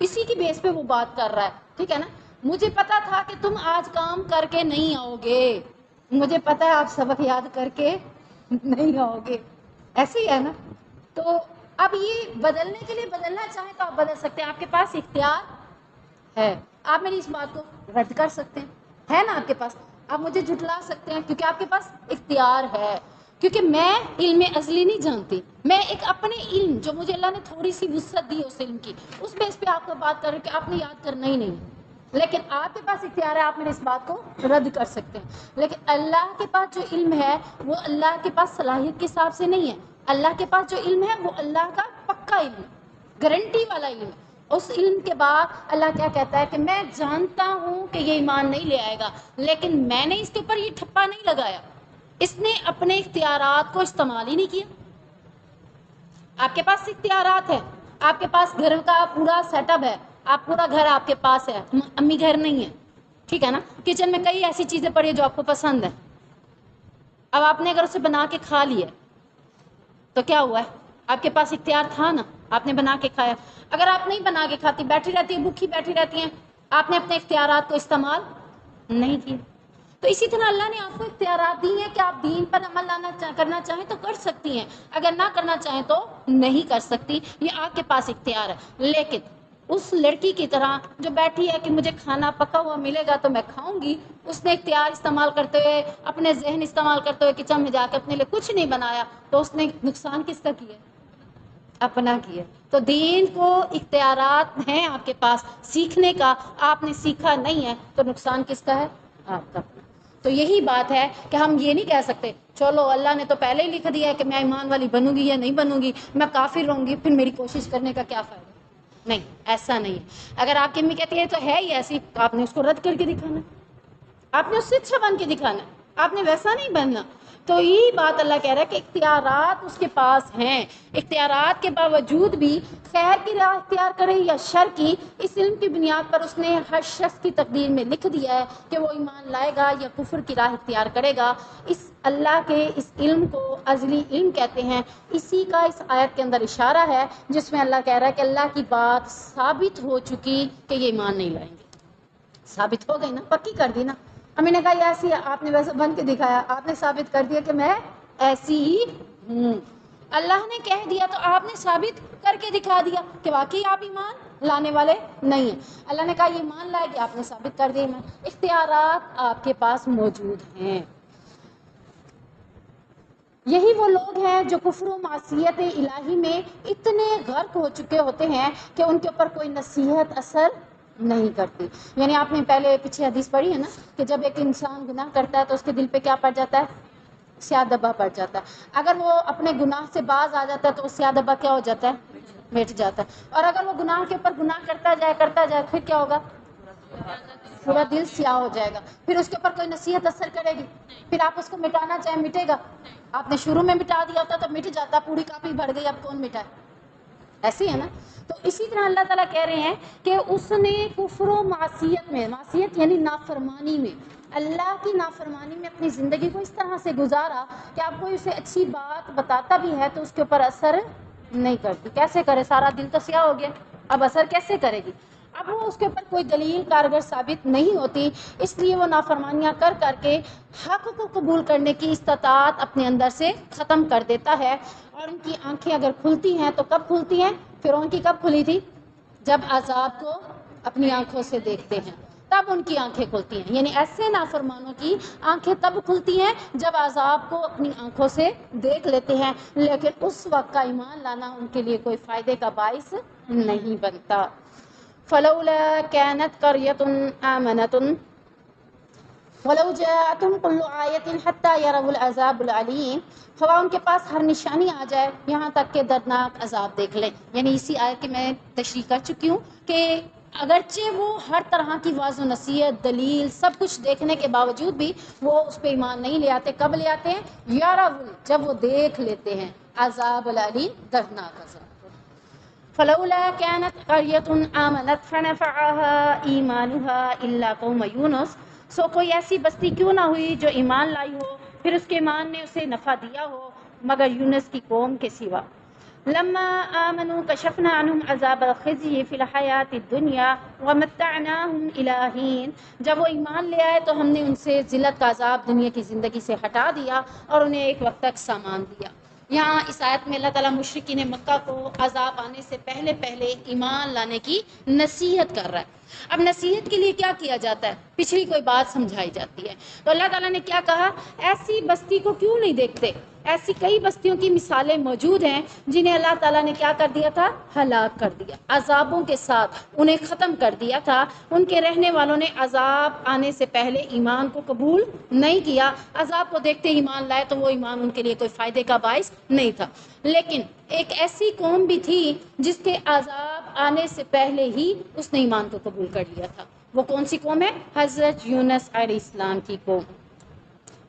Speaker 1: اسی کی بیس پہ وہ بات کر رہا ہے، ٹھیک ہے نا؟ مجھے پتا تھا کہ تم آج کام کر کے نہیں آؤ گے، مجھے پتا ہے آپ سبق یاد کر کے نہیں آؤ گے، ایسے ہی ہے نا؟ تو اب یہ بدلنے کے لیے بدلنا چاہیں تو آپ بدل سکتے ہیں، آپ کے پاس اختیار ہے، آپ میری اس بات کو رد کر سکتے ہیں، ہے نا آپ کے پاس، آپ مجھے جھٹلا سکتے ہیں کیونکہ آپ کے پاس اختیار ہے، کیونکہ میں علم ازلی نہیں جانتی، میں ایک اپنے علم جو مجھے اللہ نے تھوڑی سی وسعت دی ہے اس علم کی، اس بیس پہ آپ کو بات کر رہی ہوں کہ آپ نے یاد کرنا ہی نہیں، لیکن آپ کے پاس اختیار ہے، آپ میرے اس بات کو رد کر سکتے ہیں، لیکن اللہ کے پاس جو علم ہے وہ اللہ کے پاس صلاحیت کے حساب سے نہیں ہے، اللہ کے پاس جو علم ہے وہ اللہ کا پکا علم ہے، گارنٹی والا علم ہے، اس علم کے بعد اللہ کیا کہتا ہے کہ میں جانتا ہوں کہ یہ ایمان نہیں لے آئے گا، لیکن میں نے اس کے اوپر یہ ٹھپا نہیں لگایا، اس نے اپنے اختیارات کو استعمال ہی نہیں کیا۔ آپ کے پاس اختیارات ہیں، آپ کے پاس گھر کا پورا سیٹ اپ ہے، آپ پورا گھر آپ کے پاس ہے، امی گھر نہیں ہے، ٹھیک ہے نا، کچن میں کئی ایسی چیزیں پڑی ہیں جو آپ کو پسند ہیں، اب آپ نے اگر اسے بنا کے کھا لیا تو کیا ہوا ہے؟ آپ کے پاس اختیار تھا نا، آپ نے بنا کے کھایا، اگر آپ نہیں بنا کے کھاتی، بیٹھی رہتی ہے، بھوکی بیٹھی رہتی ہیں، آپ نے اپنے اختیارات کو استعمال نہیں کیا، تو اسی طرح اللہ نے آپ کو اختیارات دی ہیں کہ آپ دین پر عمل کرنا چاہیں تو کر سکتی ہیں، اگر نہ کرنا چاہیں تو نہیں کر سکتی، یہ آپ کے پاس اختیار ہے، لیکن اس لڑکی کی طرح جو بیٹھی ہے کہ مجھے کھانا پکا ہوا ملے گا تو میں کھاؤں گی، اس نے اختیار استعمال کرتے ہوئے، اپنے ذہن استعمال کرتے ہوئے کچن میں جا کے اپنے لیے کچھ نہیں بنایا، تو اس نے نقصان کس کا کیا؟ اپنا کیا۔ تو دین کو اختیارات ہیں آپ کے پاس سیکھنے کا، آپ نے سیکھا نہیں ہے تو نقصان کس کا ہے؟ آپ کا۔ تو یہی بات ہے کہ ہم یہ نہیں کہہ سکتے چلو اللہ نے تو پہلے ہی لکھ دیا ہے کہ میں ایمان والی بنوں گی یا نہیں بنوں گی، میں کافر رہوں گی، پھر میری کوشش کرنے کا کیا فائدہ؟ نہیں، ایسا نہیں ہے۔ اگر آپ کی امی کہتی ہے تو ہے ہی ایسی، تو آپ نے اس کو رد کر کے دکھانا، آپ نے اس سے اچھا بن کے دکھانا، آپ نے ویسا نہیں بننا۔ تو یہی بات اللہ کہہ رہا ہے کہ اختیارات اس کے پاس ہیں، اختیارات کے باوجود بھی خیر کی راہ اختیار کرے یا شر کی، اس علم کی بنیاد پر اس نے ہر شخص کی تقدیر میں لکھ دیا ہے کہ وہ ایمان لائے گا یا کفر کی راہ اختیار کرے گا۔ اس اللہ کے اس علم کو ازلی علم کہتے ہیں، اسی کا اس آیت کے اندر اشارہ ہے جس میں اللہ کہہ رہا ہے کہ اللہ کی بات ثابت ہو چکی کہ یہ ایمان نہیں لائیں گے، ثابت ہو گئی نا، پکی کر دی نا۔ امی نے کہا یہ ایسی ہے، آپ نے ویسا بن کے دکھایا، آپ نے ثابت کر دیا کہ میں ایسی ہی ہوں، اللہ نے کہہ دیا تو آپ نے ثابت کر کے دکھا دیا کہ واقعی آپ ایمان لانے والے نہیں ہیں۔ اللہ نے کہا یہ ایمان لائے گی، آپ نے ثابت کر دیا ایمان۔ اختیارات آپ کے پاس موجود ہیں۔ یہی وہ لوگ ہیں جو کفر و معصیت الہی میں اتنے غرق ہو چکے ہوتے ہیں کہ ان کے اوپر کوئی نصیحت اثر نہیں کرتی۔ یعنی آپ نے پہلے پیچھے حدیث پڑھی ہے نا کہ جب ایک انسان گناہ کرتا ہے تو اس کے دل پہ کیا پڑ جاتا ہے؟ سیاہ دبا پڑ جاتا ہے۔ اگر وہ اپنے گناہ سے باز آ جاتا ہے تو وہ سیاہ دبا کیا ہو جاتا ہے؟ مٹ جاتا ہے۔ اور اگر وہ گناہ کے اوپر گناہ کرتا جائے پھر کیا ہوگا؟ پورا دل سیاہ ہو جائے گا، پھر اس کے اوپر کوئی نصیحت اثر کرے گی؟ پھر آپ اس کو مٹانا چاہیں مٹے گا؟ آپ نے شروع میں مٹا دیا ہوتا تو مٹ جاتا، پوری کاپی بھر گئی، اب کون مٹائے؟ ایسی ہے نا۔ تو اسی طرح اللہ تعالیٰ کہہ رہے ہیں کہ اس نے کفر و معصیت میں، معصیت یعنی نافرمانی میں، اللہ کی نافرمانی میں اپنی زندگی کو اس طرح سے گزارا کہ آپ کوئی اسے اچھی بات بتاتا بھی ہے تو اس کے اوپر اثر نہیں کرتی۔ کیسے کرے؟ سارا دل تو سیاہ ہو گیا، اب اثر کیسے کرے گی؟ اب وہ اس کے اوپر کوئی دلیل کارگر ثابت نہیں ہوتی، اس لیے وہ نافرمانیاں کر کے حق کو قبول کرنے کی استطاعت اپنے اندر سے ختم کر دیتا ہے، اور ان کی آنکھیں اگر کھلتی ہیں تو کب کھلتی ہیں؟ فرعون کی کب کھلی تھی؟ جب عذاب کو اپنی آنکھوں سے دیکھتے ہیں تب ان کی آنکھیں کھلتی ہیں۔ یعنی ایسے نافرمانوں کی آنکھیں تب کھلتی ہیں جب عذاب کو اپنی آنکھوں سے دیکھ لیتے ہیں، لیکن اس وقت کا ایمان لانا ان کے لیے کوئی فائدے کا باعث نہیں بنتا۔ فلولا كانت قرية آمنة ولو جاءتهم كل آية حتى يروا العذاب العليم، خواہ ان کے پاس ہر نشانی آ جائے یہاں تک کہ دردناک عذاب دیکھ لیں۔ یعنی اسی آیت کی میں تشریح کر چکی ہوں کہ اگرچہ وہ ہر طرح کی واضح و نصیحت، دلیل، سب کچھ دیکھنے کے باوجود بھی وہ اس پہ ایمان نہیں لے آتے۔ کب لے آتے ہیں؟ یروا، جب وہ دیکھ لیتے ہیں عذاب العلیم، دردناک عذاب۔ فلولا كانت قرية آمنت فنفعها إيمانها إلا قوم يونس، سو کوئی ایسی بستی کیوں نہ ہوئی جو ایمان لائی ہو پھر اس کے ایمان نے اسے نفع دیا ہو مگر یونس کی قوم کے سوا۔ لما آمنوا کشفنا عنہم عذاب الخزي فی الحیات الدنیا ومتعناہم الی حین، جب وہ ایمان لے آئے تو ہم نے ان سے ذلت کا عذاب دنیا کی زندگی سے ہٹا دیا اور انہیں ایک وقت تک سامان دیا۔ یہاں اس آیت میں اللہ تعالیٰ مشرکین مکہ کو عذاب آنے سے پہلے پہلے ایمان لانے کی نصیحت کر رہا ہے۔ اب نصیحت کے لیے کیا کیا جاتا ہے؟ پچھلی کوئی بات سمجھائی جاتی ہے۔ تو اللہ تعالیٰ نے کیا کہا؟ ایسی بستی کو کیوں نہیں دیکھتے؟ ایسی کئی بستیوں کی مثالیں موجود ہیں جنہیں اللہ تعالیٰ نے کیا کر دیا تھا؟ ہلاک کر دیا، عذابوں کے ساتھ انہیں ختم کر دیا تھا۔ ان کے رہنے والوں نے عذاب آنے سے پہلے ایمان کو قبول نہیں کیا، عذاب کو دیکھتے ایمان لائے تو وہ ایمان ان کے لیے کوئی فائدے کا باعث نہیں تھا۔ لیکن ایک ایسی قوم بھی تھی جس کے عذاب آنے سے پہلے ہی اس نے ایمان کو قبول کر لیا تھا۔ وہ کون سی قوم ہے؟ حضرت یونس علیہ السلام کی قوم،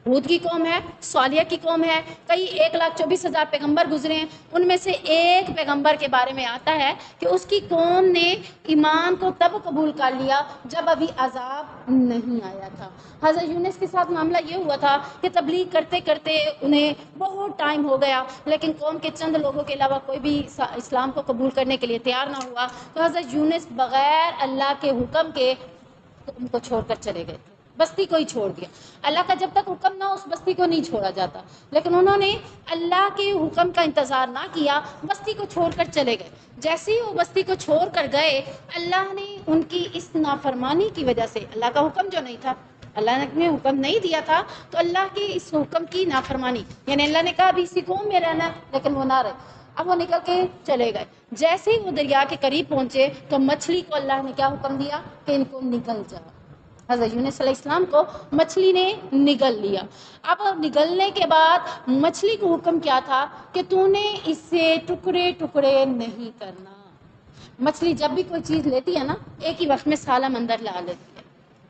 Speaker 1: ہود کی قوم ہے، صالحہ کی قوم ہے۔ کئی 1,24,000 پیغمبر گزرے ہیں، ان میں سے ایک پیغمبر کے بارے میں آتا ہے کہ اس کی قوم نے ایمان کو تب قبول کر لیا جب ابھی عذاب نہیں آیا تھا۔ حضرت یونس کے ساتھ معاملہ یہ ہوا تھا کہ تبلیغ کرتے کرتے انہیں بہت ٹائم ہو گیا، لیکن قوم کے چند لوگوں کے علاوہ کوئی بھی اسلام کو قبول کرنے کے لیے تیار نہ ہوا، تو حضرت یونس بغیر اللہ کے حکم کے ان کو چھوڑ کر چلے گئے تھے، بستی کو ہی چھوڑ دیا۔ اللہ کا جب تک حکم نہ ہو اس بستی کو نہیں چھوڑا جاتا، لیکن انہوں نے اللہ کے حکم کا انتظار نہ کیا، بستی کو چھوڑ کر چلے گئے۔ جیسے ہی وہ بستی کو چھوڑ کر گئے، اللہ نے ان کی اس نافرمانی کی وجہ سے، اللہ کا حکم جو نہیں تھا، اللہ نے حکم نہیں دیا تھا، تو اللہ کے اس حکم کی نافرمانی، یعنی اللہ نے کہا ابھی اسی قوم میں رہنا ہے، لیکن وہ نہ رہے، اب وہ نکل کے چلے گئے۔ جیسے ہی وہ دریا کے قریب پہنچے تو مچھلی کو اللہ نے کیا حکم دیا کہ ان کو نگل جاؤ۔ حضرت یونس علیہ السلام کو مچھلی نے نگل لیا۔ اب نگلنے کے بعد مچھلی کو حکم کیا تھا کہ تو نے اس سے ٹکڑے ٹکڑے نہیں کرنا۔ مچھلی جب بھی کوئی چیز لیتی ہے نا، ایک ہی وقت میں سالم اندر لا لیتی ہے،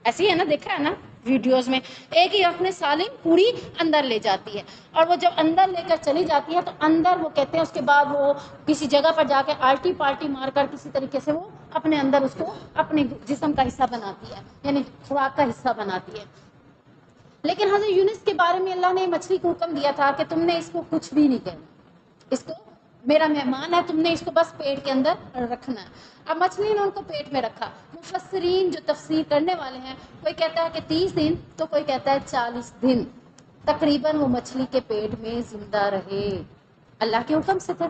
Speaker 1: ایسے ہی ہے نا، دیکھا ہے نا ویڈیوز میں، ایک ہی وقت میں سالم پوری اندر لے جاتی ہے، اور وہ جب اندر لے کر چلی جاتی ہے تو اندر وہ کہتے ہیں اس کے بعد وہ کسی جگہ پر جا کے آلٹی پالٹی مار کر کسی طریقے سے وہ اپنے اندر اس کو اپنے جسم کا حصہ بناتی ہے، یعنی خوراک کا حصہ بناتی ہے۔ لیکن حضرت یونس کے بارے میں اللہ نے مچھلی کو حکم دیا تھا کہ تم نے اس کو کچھ بھی نہیں کہنا، اس کو میرا مہمان ہے، تم نے اس کو بس پیٹ کے اندر رکھنا ہے۔ اب مچھلی نے ان کو پیٹ میں رکھا۔ مفسرین جو تفسیر کرنے والے ہیں، کوئی کہتا ہے کہ 30 دن تو کوئی کہتا ہے 40 دن تقریباً وہ مچھلی کے پیٹ میں زندہ رہے، اللہ کے حکم سے تھا۔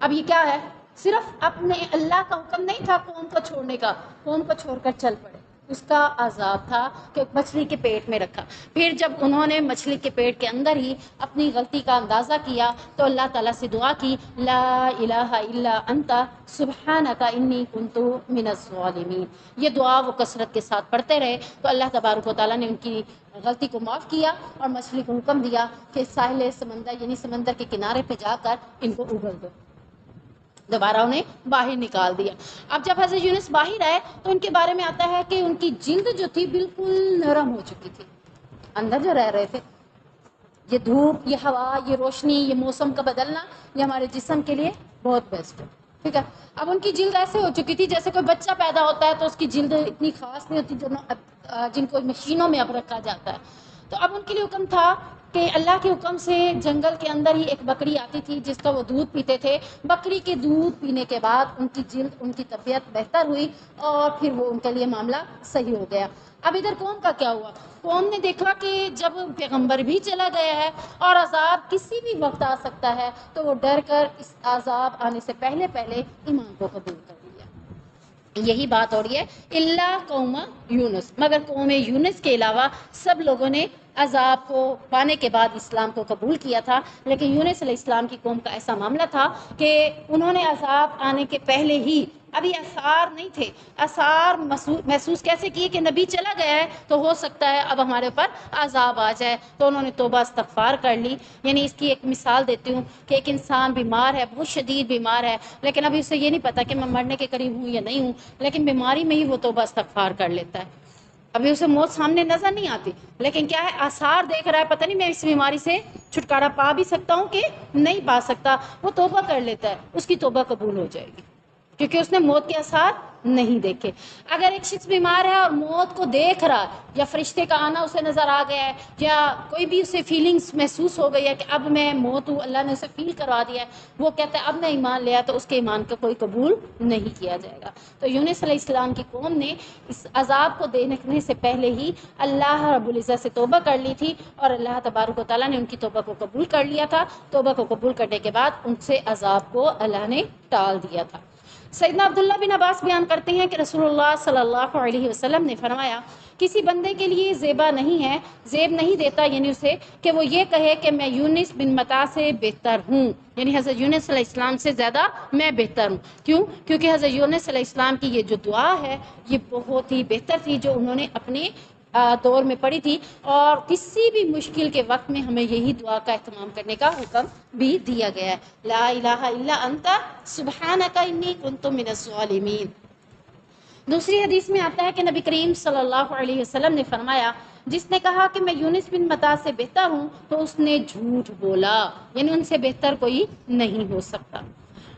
Speaker 1: اب یہ کیا ہے؟ صرف اپنے اللہ کا حکم نہیں تھا قوم کو چھوڑنے کا، قوم کو چھوڑ کر چل پڑے، اس کا عذاب تھا کہ مچھلی کے پیٹ میں رکھا۔ پھر جب انہوں نے مچھلی کے پیٹ کے اندر ہی اپنی غلطی کا اندازہ کیا تو اللہ تعالیٰ سے دعا کی، لا الہ الا انت سبحانک انی کنت من الظالمین۔ یہ دعا وہ کثرت کے ساتھ پڑھتے رہے تو اللہ تبارک و تعالیٰ نے ان کی غلطی کو معاف کیا اور مچھلی کو حکم دیا کہ ساحل سمندر یعنی سمندر کے کنارے پہ جا کر ان کو اگل دو، دوبارہ انہیں باہر نکال دیا۔ اب جب حضرت یونس باہر آئے تو ان کے بارے میں آتا ہے کہ ان کی جلد جو تھی بالکل نرم ہو چکی تھی، اندر جو رہ رہے تھے، یہ دھوپ، یہ ہوا، یہ روشنی، یہ موسم کا بدلنا، یہ ہمارے جسم کے لیے بہت بیسٹ ہے، ٹھیک ہے۔ اب ان کی جلد ایسے ہو چکی تھی جیسے کوئی بچہ پیدا ہوتا ہے تو اس کی جلد اتنی خاص نہیں ہوتی جن کو مشینوں میں اب رکھا جاتا ہے۔ تو اب ان کے لیے حکم تھا کہ اللہ کے حکم سے جنگل کے اندر ہی ایک بکری آتی تھی جس کا وہ دودھ پیتے تھے، بکری کے دودھ پینے کے بعد ان کی جلد، ان کی طبیعت بہتر ہوئی اور پھر وہ ان کے لیے معاملہ صحیح ہو گیا۔ اب ادھر قوم کا کیا ہوا؟ قوم نے دیکھا کہ جب پیغمبر بھی چلا گیا ہے اور عذاب کسی بھی وقت آ سکتا ہے تو وہ ڈر کر اس عذاب آنے سے پہلے پہلے ایمان کو قبول کر لیا۔ یہی بات ہو رہی ہے، الا قوم یونس، مگر قوم یونس کے علاوہ سب لوگوں نے عذاب کو پانے کے بعد اسلام کو قبول کیا تھا۔ لیکن یونس علیہ السلام کی قوم کا ایسا معاملہ تھا کہ انہوں نے عذاب آنے کے پہلے ہی، ابھی آثار نہیں تھے، آثار محسوس کیسے کیے کہ نبی چلا گیا ہے تو ہو سکتا ہے اب ہمارے اوپر عذاب آ جائے، تو انہوں نے توبہ استغفار کر لی۔ یعنی اس کی ایک مثال دیتی ہوں کہ ایک انسان بیمار ہے، بہت شدید بیمار ہے، لیکن ابھی اسے یہ نہیں پتا کہ میں مرنے کے قریب ہوں یا نہیں ہوں، لیکن بیماری میں ہی وہ توبہ استغفار کر لیتا ہے۔ ابھی اسے موت سامنے نظر نہیں آتی، لیکن کیا ہے، آثار دیکھ رہا ہے، پتہ نہیں میں اس بیماری سے چھٹکارا پا بھی سکتا ہوں کہ نہیں پا سکتا، وہ توبہ کر لیتا ہے، اس کی توبہ قبول ہو جائے گی کیونکہ اس نے موت کے آثار نہیں دیکھے۔ اگر ایک شخص بیمار ہے اور موت کو دیکھ رہا ہے، یا فرشتے کا آنا اسے نظر آ گیا ہے، یا کوئی بھی اسے فیلنگز محسوس ہو گئی ہے کہ اب میں موت ہوں، اللہ نے اسے فیل کروا دیا ہے، وہ کہتا ہے اب میں ایمان لیا، تو اس کے ایمان کا کوئی قبول نہیں کیا جائے گا۔ تو یونس علیہ السلام کی قوم نے اس عذاب کو دیکھنے سے پہلے ہی اللہ رب العزت سے توبہ کر لی تھی، اور اللہ تبارک و تعالیٰ نے ان کی توبہ کو قبول کر لیا تھا۔ توبہ کو قبول کرنے کے بعد ان سے عذاب کو اللہ نے ٹال دیا تھا۔ سیدنا عبداللہ بن عباس بیان کرتے ہیں کہ رسول اللہ صلی اللہ علیہ وسلم نے فرمایا، کسی بندے کے لیے زیب نہیں دیتا، یعنی اسے کہ وہ یہ کہے کہ میں یونس بن متا سے بہتر ہوں، یعنی حضرت یونس علیہ السلام سے زیادہ میں بہتر ہوں۔ کیوں؟ کیونکہ حضرت یونس علیہ السلام کی یہ جو دعا ہے یہ بہت ہی بہتر تھی، جو انہوں نے اپنے دور میں پڑھی تھی، اور کسی بھی مشکل کے وقت میں ہمیں یہی دعا کا اہتمام کرنے کا حکم بھی دیا گیا ہے، لا الہ الا انت سبحانک انی کنت من الظالمین۔ دوسری حدیث میں آتا ہے کہ نبی کریم صلی اللہ علیہ وسلم نے فرمایا، جس نے کہا کہ میں یونس بن متا سے بہتر ہوں تو اس نے جھوٹ بولا، یعنی ان سے بہتر کوئی نہیں ہو سکتا۔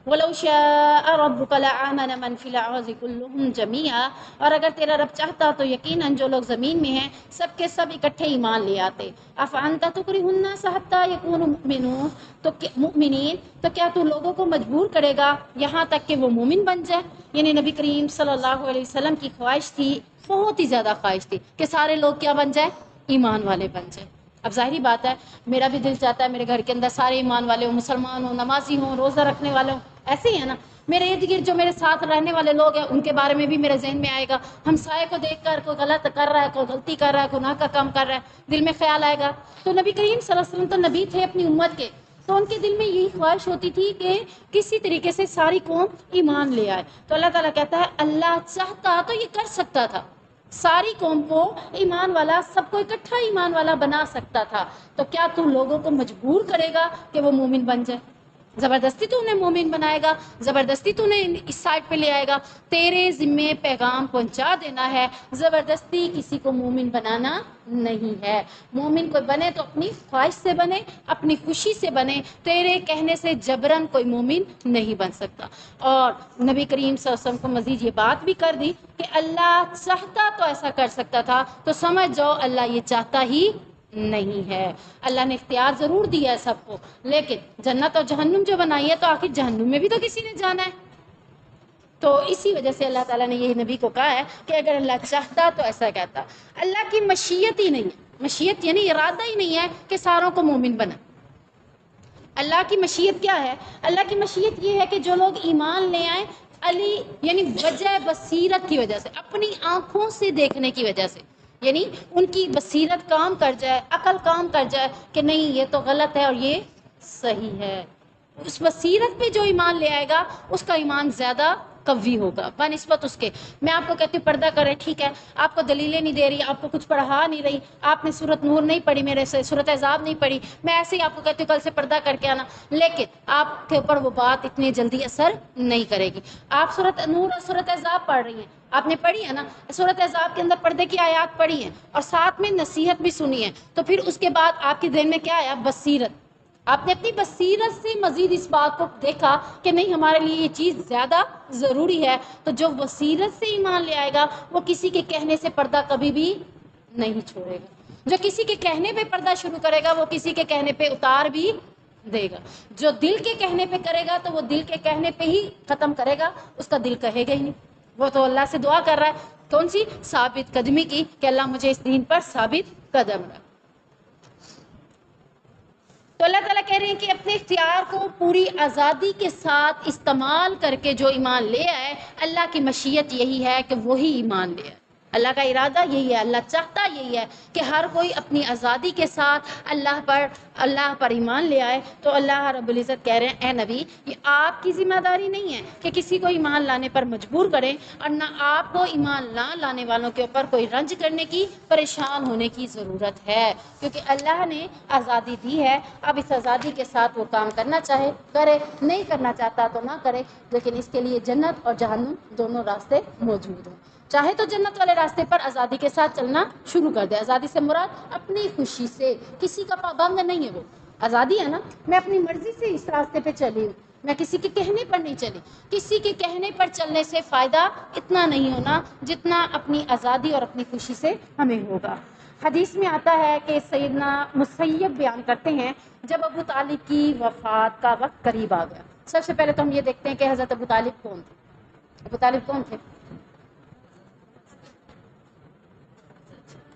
Speaker 1: وَلَوْ شَاءَ رَبُّكَ لَآمَنَ مَنْ فِي الْأَرْضِ كُلُّهُمْ جَمِيعًا، اور اگر تیرا رب چاہتا تو یقیناً جو لوگ زمین میں ہیں سب کے سب اکٹھے ایمان لے آتے۔ أَفَأَنْتَ تُكْرِهُ النَّاسَ حَتَّى يَكُونُوا مُؤْمِنِينَ، تو کیا تو لوگوں کو مجبور کرے گا یہاں تک کہ وہ مومن بن جائے؟ یعنی نبی کریم صلی اللہ علیہ وسلم کی خواہش تھی، بہت ہی زیادہ خواہش تھی کہ سارے لوگ کیا بن جائے؟ ایمان والے بن جائے۔ اب ظاہری بات ہے، میرا بھی دل چاہتا ہے میرے گھر کے اندر سارے ایمان والے ہوں، مسلمان ہوں، نمازی ہوں، روزہ رکھنے والے ہوں، ایسے ہی ہے نا۔ میرے ارد گرد جو میرے ساتھ رہنے والے لوگ ہیں ان کے بارے میں بھی میرے ذہن میں آئے گا، ہمسائے کو دیکھ کر کوئی غلط کر رہا ہے، کوئی غلطی کر رہا ہے، گناہ کا کام کر رہا ہے، دل میں خیال آئے گا۔ تو نبی کریم صلی اللہ علیہ وسلم تو نبی تھے اپنی امت کے، تو ان کے دل میں یہی خواہش ہوتی تھی کہ کسی طریقے سے ساری قوم ایمان لے آئے۔ تو اللہ تعالیٰ کہتا ہے اللہ چاہتا تو یہ کر سکتا تھا، ساری قوم کو ایمان والا، سب کو اکٹھا ایمان والا بنا سکتا تھا۔ تو کیا تو لوگوں کو مجبور کرے گا کہ وہ مومن بن جائے؟ زبردستی تو انہیں مومن بنائے گا، زبردستی تو انہیں اس سائڈ پہ لے آئے گا۔ تیرے ذمے پیغام پہنچا دینا ہے، زبردستی کسی کو مومن بنانا نہیں ہے۔ مومن کوئی بنے تو اپنی خواہش سے بنے، اپنی خوشی سے بنے، تیرے کہنے سے جبرن کوئی مومن نہیں بن سکتا۔ اور نبی کریم صلی اللہ علیہ وسلم کو مزید یہ بات بھی کر دی کہ اللہ چاہتا تو ایسا کر سکتا تھا، تو سمجھ جاؤ اللہ یہ چاہتا ہی نہیں ہے۔ اللہ نے اختیار ضرور دیا ہے سب کو، لیکن جنت اور جہنم جو بنائی ہے تو آخر جہنم میں بھی تو کسی نے جانا ہے۔ تو اسی وجہ سے اللہ تعالیٰ نے یہ نبی کو کہا ہے کہ اگر اللہ چاہتا تو ایسا کہتا۔ اللہ کی مشیت ہی نہیں ہے، مشیت یعنی ارادہ ہی نہیں ہے کہ ساروں کو مومن بنا۔ اللہ کی مشیت کیا ہے؟ اللہ کی مشیت یہ ہے کہ جو لوگ ایمان لے آئیں علی، یعنی وجہ بصیرت کی وجہ سے، اپنی آنکھوں سے دیکھنے کی وجہ سے، یعنی ان کی بصیرت کام کر جائے، عقل کام کر جائے کہ نہیں یہ تو غلط ہے اور یہ صحیح ہے، اس بصیرت پہ جو ایمان لے آئے گا اس کا ایمان زیادہ قوی ہوگا بنسبت اس کے۔ میں آپ کو کہتی ہوں پردہ کرے، ٹھیک ہے، آپ کو دلیلیں نہیں دے رہی، آپ کو کچھ پڑھا نہیں رہی، آپ نے سورۃ نور نہیں پڑھی، میرے سے سورۃ احزاب نہیں پڑھی، میں ایسے ہی آپ کو کہتی ہوں کل سے پردہ کر کے آنا، لیکن آپ کے اوپر وہ بات اتنی جلدی اثر نہیں کرے گی۔ آپ سورۃ نور اور سورۃ احزاب پڑھ رہی ہیں، آپ نے پڑھی ہے نا، سورۃ احزاب کے اندر پردے کی آیات پڑھی ہیں اور ساتھ میں نصیحت بھی سنی ہے، تو پھر اس کے بعد آپ کے ذہن میں کیا آیا؟ بصیرت۔ آپ نے اپنی بصیرت سے مزید اس بات کو دیکھا کہ نہیں ہمارے لیے یہ چیز زیادہ ضروری ہے، تو جو بصیرت سے ایمان لے آئے گا وہ کسی کے کہنے سے پردہ کبھی بھی نہیں چھوڑے گا۔ جو کسی کے کہنے پہ پردہ شروع کرے گا وہ کسی کے کہنے پہ اتار بھی دے گا۔ جو دل کے کہنے پہ کرے گا تو وہ دل کے کہنے پہ ہی ختم کرے گا، اس کا دل کہے گا ہی نہیں۔ وہ تو اللہ سے دعا کر رہا ہے کون سی؟ ثابت قدمی کی، کہ اللہ مجھے اس دین پر ثابت قدم رکھ۔ تو اللہ تعالیٰ کہہ رہے ہیں کہ اپنے اختیار کو پوری آزادی کے ساتھ استعمال کر کے جو ایمان لے آئے، اللہ کی مشیت یہی ہے کہ وہی ایمان لے آئے۔ اللہ کا ارادہ یہی ہے، اللہ چاہتا یہی ہے کہ ہر کوئی اپنی آزادی کے ساتھ اللہ پر ایمان لے آئے۔ تو اللہ رب العزت کہہ رہے ہیں اے نبی، یہ آپ کی ذمہ داری نہیں ہے کہ کسی کو ایمان لانے پر مجبور کریں، اور نہ آپ کو ایمان نہ لانے والوں کے اوپر کوئی رنج کرنے کی، پریشان ہونے کی ضرورت ہے، کیونکہ اللہ نے آزادی دی ہے۔ اب اس آزادی کے ساتھ وہ کام کرنا چاہے کرے، نہیں کرنا چاہتا تو نہ کرے، لیکن اس کے لیے جنت اور جہنم دونوں راستے موجود ہیں۔ چاہے تو جنت والے راستے پر آزادی کے ساتھ چلنا شروع کر دے۔ آزادی سے مراد اپنی خوشی سے، کسی کا پابند نہیں ہے وہ، آزادی ہے نا، میں اپنی مرضی سے اس راستے پہ چلی ہوں، میں کسی کے کہنے پر نہیں چلی. کسی کے کہنے پر چلنے سے فائدہ اتنا نہیں ہونا جتنا اپنی آزادی اور اپنی خوشی سے ہمیں ہوگا. حدیث میں آتا ہے کہ سیدنا مسیب بیان کرتے ہیں جب ابو طالب کی وفات کا وقت قریب آ گیا. سب سے پہلے تو ہم یہ دیکھتے ہیں کہ حضرت ابو طالب کون تھے. ابو طالب کون تھے؟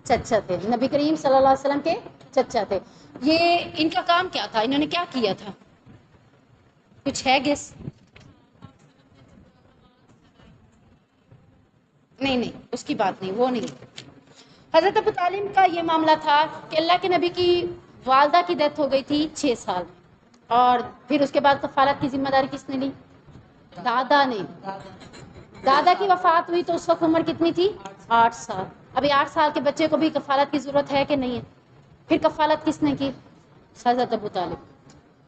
Speaker 1: چچا تھے. نبی کریم صلی اللہ علیہ وسلم کے چچا تھے. یہ ان کا کام کیا تھا؟ انہوں نے کیا کیا تھا؟ کچھ ہے گیس؟ نہیں اس کی بات نہیں، وہ نہیں. حضرت ابو طالب کا یہ معاملہ تھا کہ اللہ کے نبی کی والدہ کی ڈیتھ ہو گئی تھی 6 سال میں، اور پھر اس کے بعد کفالت کی ذمہ داری کس نے لی؟ دادا نے. دادا کی وفات ہوئی تو اس وقت عمر کتنی تھی؟ 8 سال. ابھی 8 سال کے بچے کو بھی کفالت کی ضرورت ہے کہ نہیں ہے؟ پھر کفالت کس نے کی؟ حضرت ابو طالب.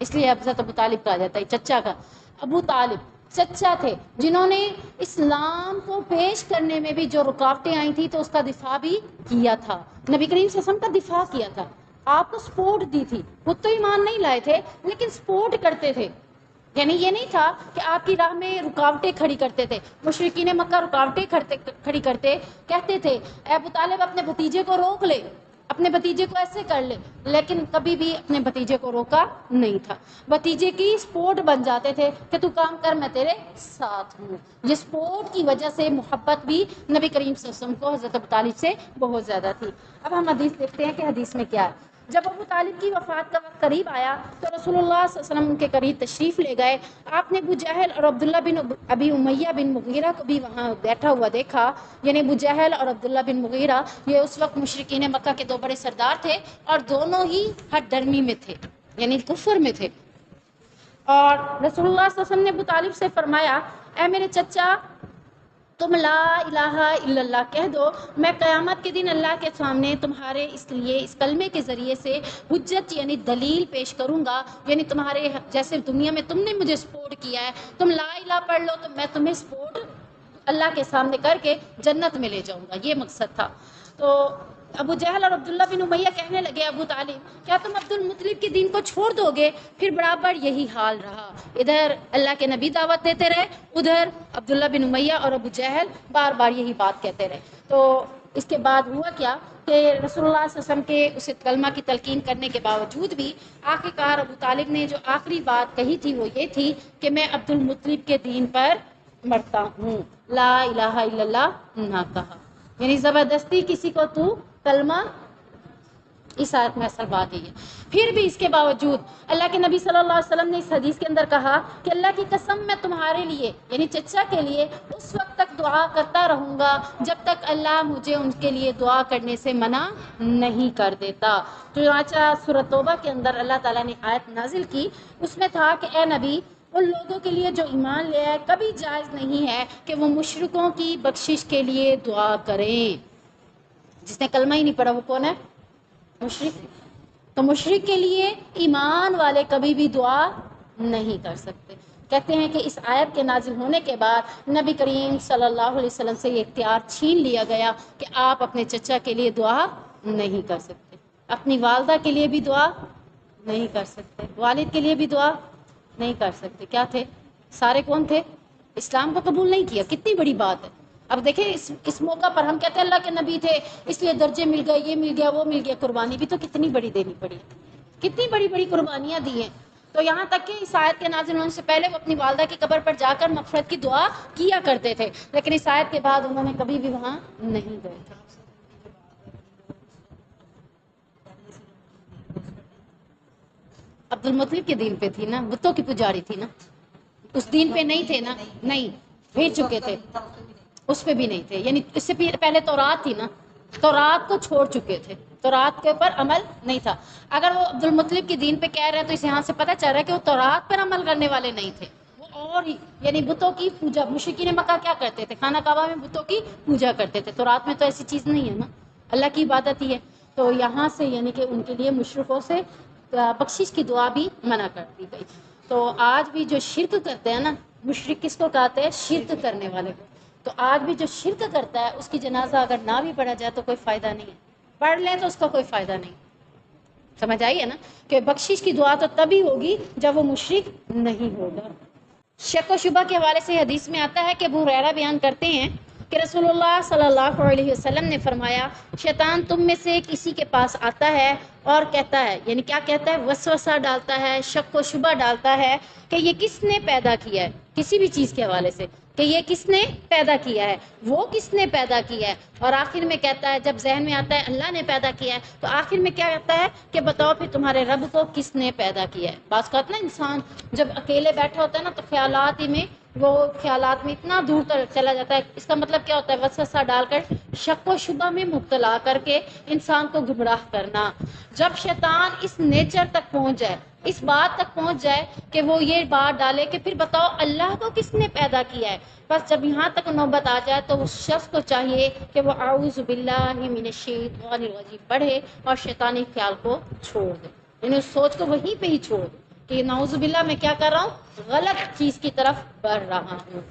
Speaker 1: اس لیے حضرت ابو طالب کہا جاتا ہے چچا کا. ابو طالب چچا تھے جنہوں نے اسلام کو پیش کرنے میں بھی جو رکاوٹیں آئی تھی تو اس کا دفاع بھی کیا تھا. نبی کریم صلی اللہ علیہ وسلم کا دفاع کیا تھا. آپ کو سپورٹ دی تھی. خود تو ایمان نہیں لائے تھے لیکن سپورٹ کرتے تھے. یعنی یہ نہیں تھا کہ آپ کی راہ میں رکاوٹیں کھڑی کرتے تھے. مشرکین مکہ رکاوٹیں کھڑی کرتے، کہتے تھے اے ابو طالب اپنے بھتیجے کو روک لے، اپنے بھتیجے کو ایسے کر لے، لیکن کبھی بھی اپنے بھتیجے کو روکا نہیں تھا. بھتیجے کی سپورٹ بن جاتے تھے کہ تو کام کر میں تیرے ساتھ ہوں. یہ سپورٹ کی وجہ سے محبت بھی نبی کریم صلی اللہ علیہ وسلم کو حضرت ابو طالب سے بہت زیادہ تھی. اب ہم حدیث دیکھتے ہیں کہ حدیث میں کیا ہے. جب ابو طالب کی وفات کا وقت قریب آیا تو رسول اللہ صلی اللہ علیہ وسلم کے قریب تشریف لے گئے. آپ نے ابو جہل اور عبداللہ بن ابی امیہ بن مغیرہ کو بھی وہاں بیٹھا ہوا دیکھا. یعنی ابو جہل اور عبداللہ بن مغیرہ یہ اس وقت مشرکین مکہ کے 2 بڑے سردار تھے اور دونوں ہی ہٹ درمی میں تھے، یعنی کفر میں تھے. اور رسول اللہ صلی اللہ علیہ وسلم نے ابو طالب سے فرمایا اے میرے چچا تم لا الہ الا اللہ کہہ دو، میں قیامت کے دن اللہ کے سامنے تمہارے اس لیے اس کلمے کے ذریعے سے حجت یعنی دلیل پیش کروں گا. یعنی تمہارے جیسے دنیا میں تم نے مجھے سپورٹ کیا ہے، تم لا الہ پڑھ لو تو میں تمہیں سپورٹ اللہ کے سامنے کر کے جنت میں لے جاؤں گا. یہ مقصد تھا. تو ابو جہل اور عبداللہ بن امیہ کہنے لگے ابو طالب کیا تم عبد المطلب کے دین کو چھوڑ دو گے؟ پھر برابر یہی حال رہا. ادھر اللہ کے نبی دعوت دیتے رہے، ادھر عبداللہ بن امیہ اور ابو جہل بار بار یہی بات کہتے رہے. تو اس کے بعد ہوا کیا کہ رسول اللہ صلی اللہ علیہ وسلم کے اسے کلمہ کی تلقین کرنے کے باوجود بھی آخرکار ابو طالب نے جو آخری بات کہی تھی وہ یہ تھی کہ میں عبد المطلب کے دین پر مرتا ہوں، لا الہ الا اللہ نہ کہا. یعنی زبردستی کسی کو تو کلمہ، اس آیت میں اصل بات ہی ہے. پھر بھی اس کے باوجود اللہ کے نبی صلی اللہ علیہ وسلم نے اس حدیث کے اندر کہا کہ اللہ کی قسم میں تمہارے لیے یعنی چچا کے لیے اس وقت تک دعا کرتا رہوں گا جب تک اللہ مجھے ان کے لیے دعا کرنے سے منع نہیں کر دیتا. چنانچہ سورۃ توبہ کے اندر اللہ تعالیٰ نے آیت نازل کی، اس میں تھا کہ اے نبی ان لوگوں کے لیے جو ایمان لے آئے کبھی جائز نہیں ہے کہ وہ مشرکوں کی بخشش کے لیے دعا کریں. جس نے کلمہ ہی نہیں پڑھا وہ کون ہے؟ مشرک. تو مشرک کے لیے ایمان والے کبھی بھی دعا نہیں کر سکتے. کہتے ہیں کہ اس آیت کے نازل ہونے کے بعد نبی کریم صلی اللہ علیہ وسلم سے یہ اختیار چھین لیا گیا کہ آپ اپنے چچا کے لیے دعا نہیں کر سکتے، اپنی والدہ کے لیے بھی دعا نہیں کر سکتے، والد کے لیے بھی دعا نہیں کر سکتے. کیا تھے؟ سارے کون تھے؟ اسلام کو قبول نہیں کیا. کتنی بڑی بات ہے. اب دیکھیں اس موقع پر ہم کہتے ہیں اللہ کے نبی تھے اس لیے درجے مل گئے، یہ مل گیا وہ مل گیا. قربانی بھی تو کتنی بڑی دینی پڑی، کتنی بڑی بڑی قربانیاں دی ہیں. تو یہاں تک کہ اس آیت کے نازل ہونے سے پہلے وہ اپنی والدہ کی قبر پر جا کر مغفرت کی دعا کیا کرتے تھے، لیکن اس آیت کے بعد انہوں نے کبھی بھی وہاں نہیں گئے تھے. عبد المطلب کے دین پہ تھی نا، بتوں کی پجاری تھی نا، اس دین پہ نہیں تھے نا، نہیں بھیج چکے تھے، اس پہ بھی نہیں تھے. یعنی اس سے پہلے تورات تھی نا، تورات کو چھوڑ چکے تھے، تورات کے اوپر عمل نہیں تھا. اگر وہ عبد المطلب کے دین پہ کہہ رہے ہیں تو اس یہاں سے پتہ چل رہا ہے کہ وہ تورات پر عمل کرنے والے نہیں تھے، وہ اور ہی یعنی بتوں کی پوجا. مشرکین مکہ کیا کرتے تھے؟ خانہ کعبہ میں بتوں کی پوجا کرتے تھے. تورات میں تو ایسی چیز نہیں ہے نا، اللہ کی عبادت ہی ہے. تو یہاں سے یعنی کہ ان کے لیے مشرکوں سے بخشش کی دعا بھی منع کر دی گئی. تو آج بھی جو شرک کرتے ہیں نا، مشرک کس کو کہتے ہیں؟ شرک کرنے والے کو. تو آج بھی جو شرک کرتا ہے اس کی جنازہ اگر نہ بھی پڑھا جائے تو کوئی فائدہ نہیں ہے، پڑھ لیں تو اس کا کوئی فائدہ نہیں. سمجھ آئی ہے نا کہ بخشش کی دعا تو تبھی ہوگی جب وہ مشرک نہیں ہوگا. شک و شبہ کے حوالے سے حدیث میں آتا ہے کہ ابو ہریرہ بیان کرتے ہیں کہ رسول اللہ صلی اللہ علیہ وسلم نے فرمایا شیطان تم میں سے کسی کے پاس آتا ہے اور کہتا ہے، یعنی کیا کہتا ہے؟ وسوسہ ڈالتا ہے، شک و شبہ ڈالتا ہے کہ یہ کس نے پیدا کیا ہے، کسی بھی چیز کے حوالے سے کہ یہ کس نے پیدا کیا ہے، وہ کس نے پیدا کیا ہے، اور آخر میں کہتا ہے جب ذہن میں آتا ہے اللہ نے پیدا کیا ہے تو آخر میں کیا کہتا ہے کہ بتاؤ پھر تمہارے رب کو کس نے پیدا کیا ہے۔ بعض اوقات نا انسان جب اکیلے بیٹھا ہوتا ہے نا تو خیالات ہی میں وہ خیالات میں اتنا دور تک چلا جاتا ہے، اس کا مطلب کیا ہوتا ہے؟ وسوسہ ڈال کر شک و شبہ میں مبتلا کر کے انسان کو گمراہ کرنا۔ جب شیطان اس نیچر تک پہنچ جائے، اس بات تک پہنچ جائے کہ وہ یہ بات ڈالے کہ پھر بتاؤ اللہ کو کس نے پیدا کیا ہے، بس جب یہاں تک نوبت آ جائے تو اس شخص کو چاہیے کہ وہ اعوذ باللہ من الشیطان الرجیم پڑھے اور شیطانی خیال کو چھوڑ دے، یعنی اس سوچ کو وہیں پہ ہی چھوڑ دے کہ نعوذ باللہ میں کیا کر رہا ہوں؟ غلط چیز کی طرف بڑھ رہا ہوں۔